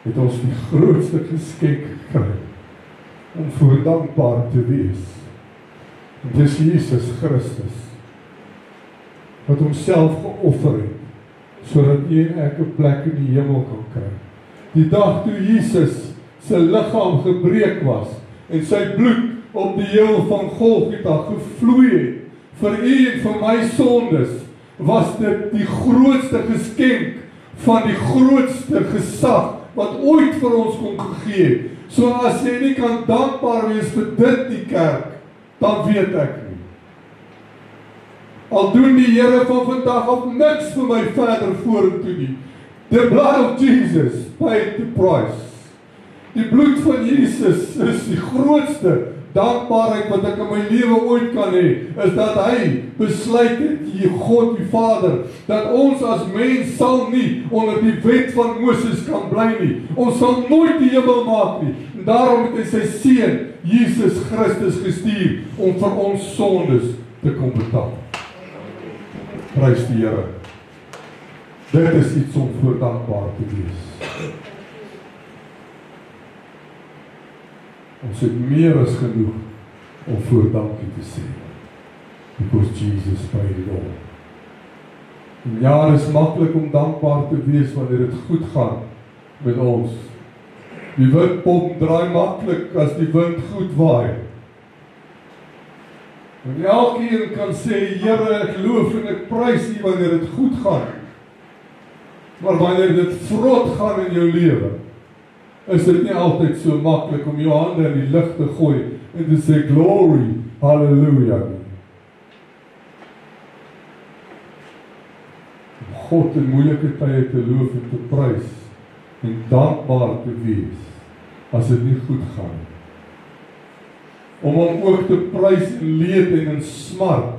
Het ons die grootste geskenk gekry, om voor dankbaar te wees. En dis Jesus Christus, wat homself geoffer het, sodat jy en ek 'n plek in die hemel kan kry. Die dag toe Jesus sy liggaam gebreek was, en sy bloed op die heuwel van Golgotha gevloei het, vir u en vir my sondes, was dit die grootste geskenk van die grootste gesag wat ooit vir ons kon gegee het. So as jy nie kan dankbaar wees vir dit die kerk, dan weet ek nie. Al doen die Here van vandag af niks vir my verder vorentoe nie. The blood of Jesus paid the price. Die bloed van Jesus is die grootste dankbaarheid wat ek in my lewe ooit kan hê, is dat hy besluit het, die God, die Vader, dat ons as mens sal nie onder die wet van Moses kan bly nie. Ons sal nooit die hemel maak nie. En daarom het hy sy seun, Jesus Christus, gestuur om vir ons sondes te kom betaal. Prys die Here. Dit is iets om voor dankbaar te wees. Ons het meer as genoeg om voor dankie te sê. Because Jesus paid it all. En ja, dit is maklik om dankbaar te wees wanneer dit goed gaan met ons. Die windpomp draai maklik as die wind goed waai. En elkeen kan sê, Here, ek loof en ek prys U wanneer dit goed gaan. Maar wanneer dit vrot gaan in jou lewe, is dit nie altyd so maklik om jou hande in die lug te gooi en te sê, glory, hallelujah. God in moeilike tye te loof en te prys en dankbaar te wees as dit nie goed gaan. Om hom ook te prys in leed en in smart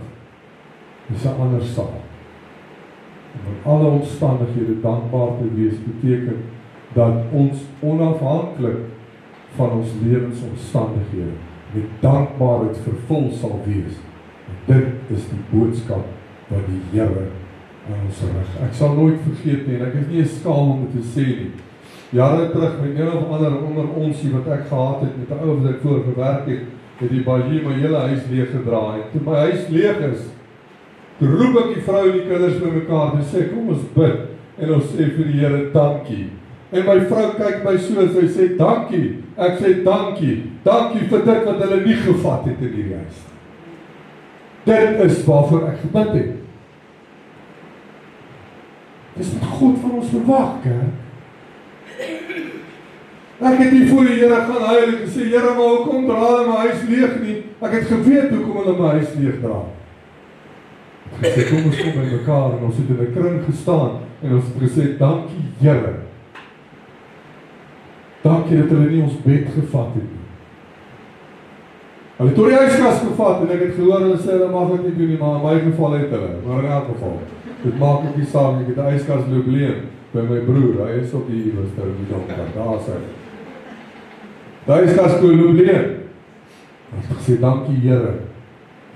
is 'n ander saak. Om in alle omstandighede dankbaar te wees beteken dat ons onafhanklik van ons lewensomstandighede met dankbaarheid vervul sal wees. En dit is die boodskap wat die Here aan ons rig. Ek sal nooit vergeet nie, en ek is nie skaam om dit te sê nie. Jare terug, met een of ander onder onsie wat ek gehad het, met 'n ou wat ek voor gewerk het die baie my hele huis leeg gedraai. Toe my huis leeg is, toe roep ek die vrou en die kinders by mekaar, en sê, kom ons bid, en ons sê vir die Here, dankie. En my vrou kyk my so, en sy sê, dankie. Ek sê, dankie. Dankie vir dit wat hulle nie gevat het in die huis. Dit is waarvoor ek gebid het. Dis wat God van ons verwag, hè? Ek het nie voor die Here gaan huil en gesê, Here, maar hoekom dra hulle my huis leeg nie? Ek het geweet hoekom hulle my huis leeg dra. Ek het gesê, kom ons kom by mekaar en ons het in 'n kring gestaan en ons het gesê, dankie Here. Dankie dat hulle nie ons bed gevat het nie. Hulle het tot die yskas gevat en ek het gehoor hulle sê hulle mag dit nie doen nie, maar in my geval het hulle. Maar in elk geval, dit maak ek nie saak, ek het die yskas loop leen by my broer, hy is op die iewers in die donker, daar is hy. Die yskas loop leen. Ek het gesê, dankie Here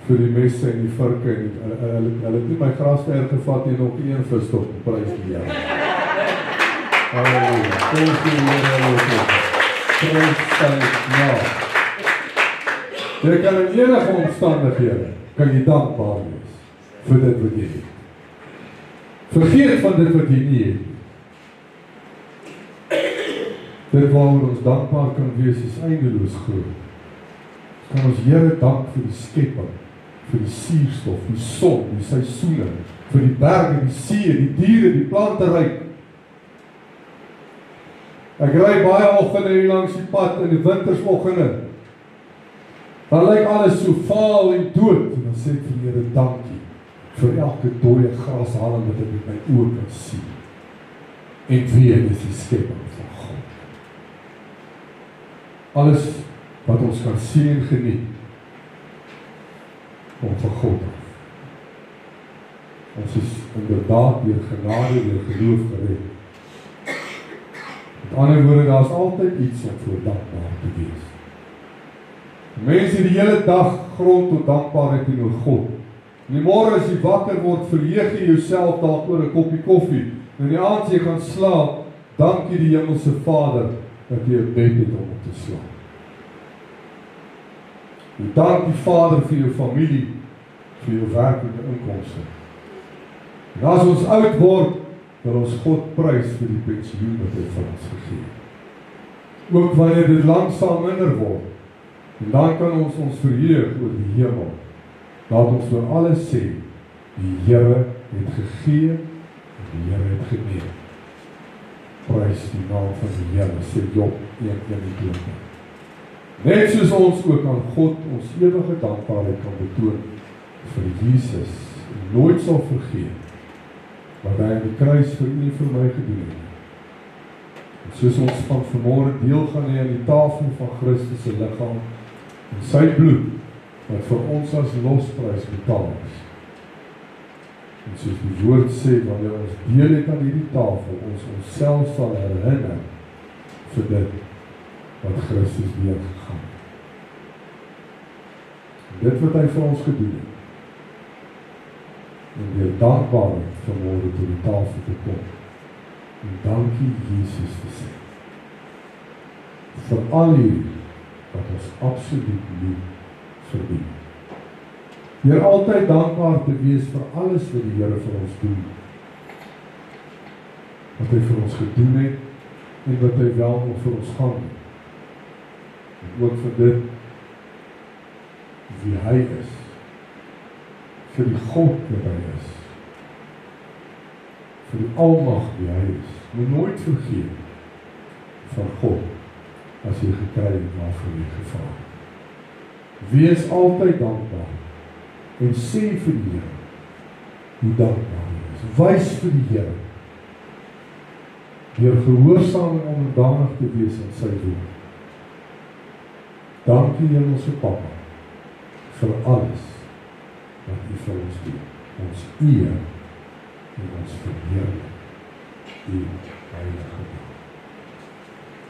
vir die messe en die virke en hulle het nie my grasver gevat en op een verstop, prys die Here. Halleluja, prys die Here, prys sy naam. Jy kan in enige omstandighede, kan jy dankbaar wees vir dit wat jy het. Vergeet van dit wat jy nie het. Dit waaroor ons dankbaar kan wees is eindeloos groot. Kan ons Here dank vir die skepping, vir die suurstof, die son, die seisoene, vir die berge, die see, die diere, die planteryk. Ek ry baie oggende hier langs die pad in die wintersoggende. Dan lyk alles so vaal en dood, en dan sê ek vir die Here dankie vir elke dooie grashalm wat ek met my oë kan sien. En weet is die skepping van God. Alles wat ons kan sien en geniet, om van God af. Ons is inderdaad deur genade, deur geloof gered. Met ander woorde, daar is altyd iets om voor dankbaar te wees. Mense die hele dag grond tot dankbaarheid teenoor God. In die môre as jy wakker word, verheug jy jouself dalk oor 'n koppie koffie. En in die aand as jy gaan slaap, dank jy die Hemelse Vader dat jy 'n bed het om op te slaap. Jy dank die Vader vir jou familie, vir jou werklike inkomste. En as ons oud word, wil ons God prys vir die pensioen wat hy vir ons gegee het. Ook wanneer dit langsaam minder word, en dan kan ons ons verheug oor die hemel. Laat ons vir alles sê, die Here het gegee, en die Here het geneem. Prys die naam van die Here, sê Job 1:21. Net soos ons ook aan God ons ewige dankbaarheid kan betoon vir Jesus, en nooit sal vergeet wat hy aan die kruis vir u en vir my gedoen het. En soos ons van vanmôre deel gaan hê aan die tafel van Christus se liggaam en sy bloed wat vir ons as losprys betaal is. En soos die woord sê, wanneer ons deel het aan hierdie tafel, ons onsself sal herinner vir dit wat Christus deurgegaan het. Dit wat hy vir ons gedoen het. En deur dankbaarheid vanmôre tot die tafel te kom. En dankie Jesus te sê. Vir al hierdie wat ons absoluut nie verdien. Deur altyd dankbaar te wees vir alles wat die Here vir ons doen. Wat hy vir ons gedoen het en wat hy wel nog vir ons gaan doen. En ook vir dit wie hy is. Vir die God wat hy is. Vir die almag wie hy is. Moet nooit vergeet van God as jy gekry het waarvoor jy gevra het. Wees altyd dankbaar en sê vir die Here hoe dankbaar jy is. Wys vir die Here deur gehoorsaam en onderdanig te wees aan sy woord. Dankie Hemelse Papa vir alles wat u vir ons doen. Ons eer en ons verheerlik die heilige naam.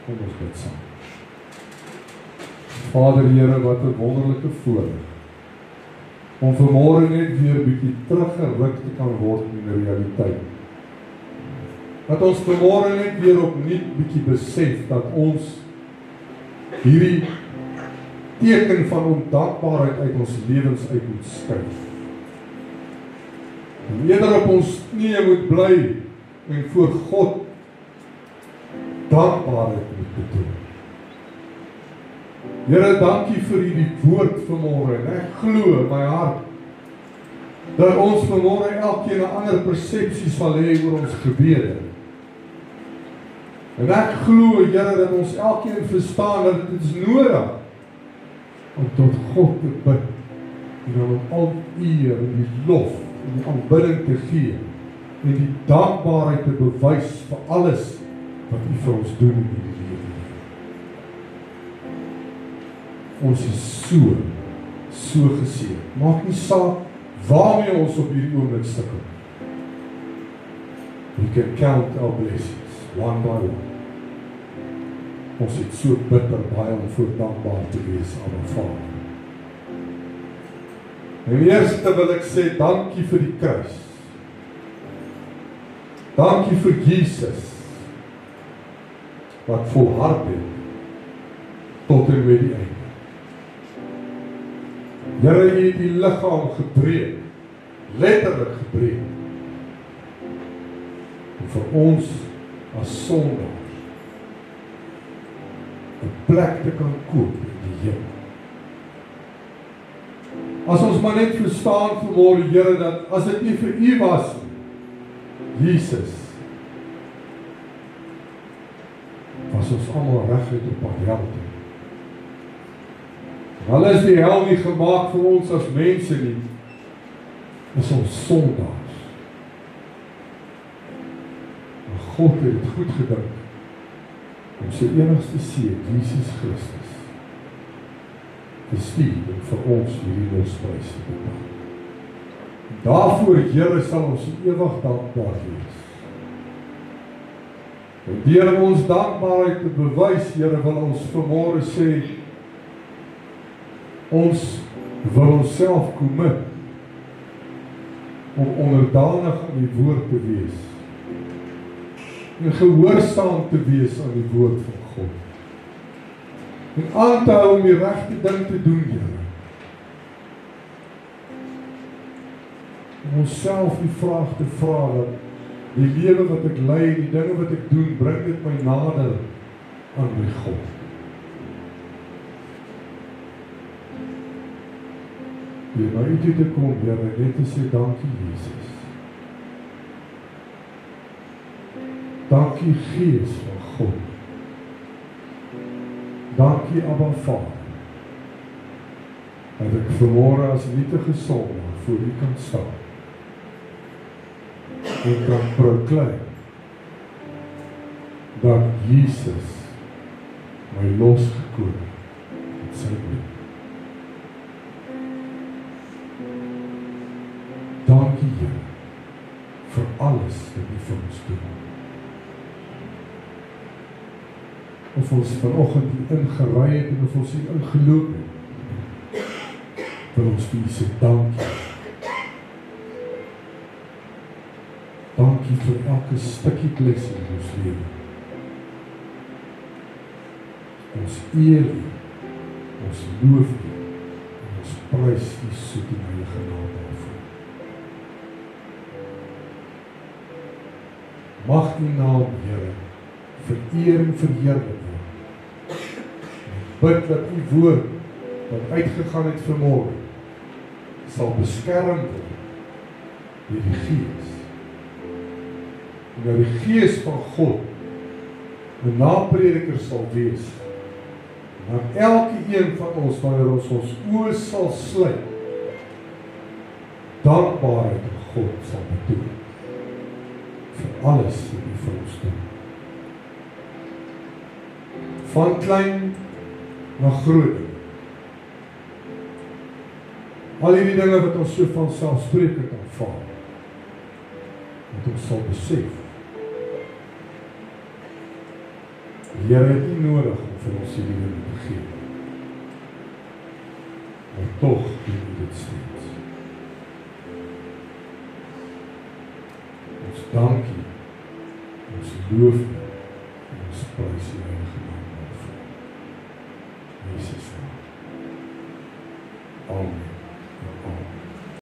Kom ons bid saam. Vader Here, wat 'n wonderlike voorreg om vanmôre net weer 'n bietjie teruggeruk te kan word in die realiteit. Dat ons vanmôre net weer opnuut bietjie besef dat ons hierdie teken van ondankbaarheid uit ons lewens uit moet skuif. En eerder op ons knieë moet bly en voor God dankbaarheid moet betoon. Here, dankie vir hierdie woord vanmôre. En ek glo in my hart dat ons vanmôre elkeen 'n ander persepsie sal hê oor ons gebede. En ek glo, Here, dat ons elkeen verstaan dat dit is nodig om tot God te bid en om al die eer en die lof en die aanbidding te gee en die dankbaarheid te bewys vir alles wat U vir ons doen in die lewe. Ons is so geseën. Maak nie saak waarmee ons op hierdie oomblik sukkel. We can count our blessings, one by one. Ons het so bitter baie om voor dankbaar te wees aan ons Vader. En eerste wil ek sê, dankie vir die kruis. Dankie vir Jesus, wat volhard het, tot en met die einde. Here, U het die liggaam gebreek, letterlik gebreek, en vir ons as sondaars 'n plek te kan koop in die hemel. As ons maar net verstaan vanmôre, Here, dat as dit nie vir U was nie, Jesus, was ons almal reguit op pad hel toe. Al is die hel nie gemaak vir ons as mense nie, is ons sondaars. Maar God het dit goed gedink om sy enigste seun, Jesus Christus, te stuur en vir ons hierdie losprys te betaal. Daarvoor, Here, sal ons ewig dankbaar wees. En deur ons dankbaarheid te bewys, Here, wil ons vanmôre sê, ons wil onsself commit om onderdanig aan die woord te wees en gehoorsaam te wees aan die woord van God en aan te hou om die regte ding te doen, Here. Om onsself die vraag te vra dat die lewe wat ek lei, die dinge wat ek doen, bring dit my nader aan my God. Hier na U toe te kom, Here, net te sê dankie, Jesus. Dankie, Gees van God. Dankie, Abba Vader, dat ek vanmôre as nietige sondaar voor U kan staan en kan proclaim dat Jesus my losgekoop met sy bloed. Dankie, Here, vir alles wat U vir ons doen. Of ons vanoggend hier ingery het en of ons hier ingeloop het, wil ons vir U sê dankie. Dankie vir elke stukkie blessing in ons lewe. Ons eer U, ons loof U, en ons prys U soet en heilige naam daarvoor. Mag U naam, Here, vereer en verheerlik word. Bid dat U woord wat uitgegaan het vanmôre sal beskerm word deur die Gees. En dat die Gees van God 'n naprediker sal wees. En dat elke een van ons, wanneer ons oë sal sluit, dankbaarheid aan God sal betoon vir alles wat U vir ons doen. Van klein na groot. Al hierdie dinge wat ons so van selfsprekend aanvaar, wat ons sal besef, die Here het nie nodig om vir ons hierdie dinge te gee, maar tog doen U dit steeds. Ons dank U, ons loof U, en ons prys U heilige naam daarvoor. In Jesus naam. Amen.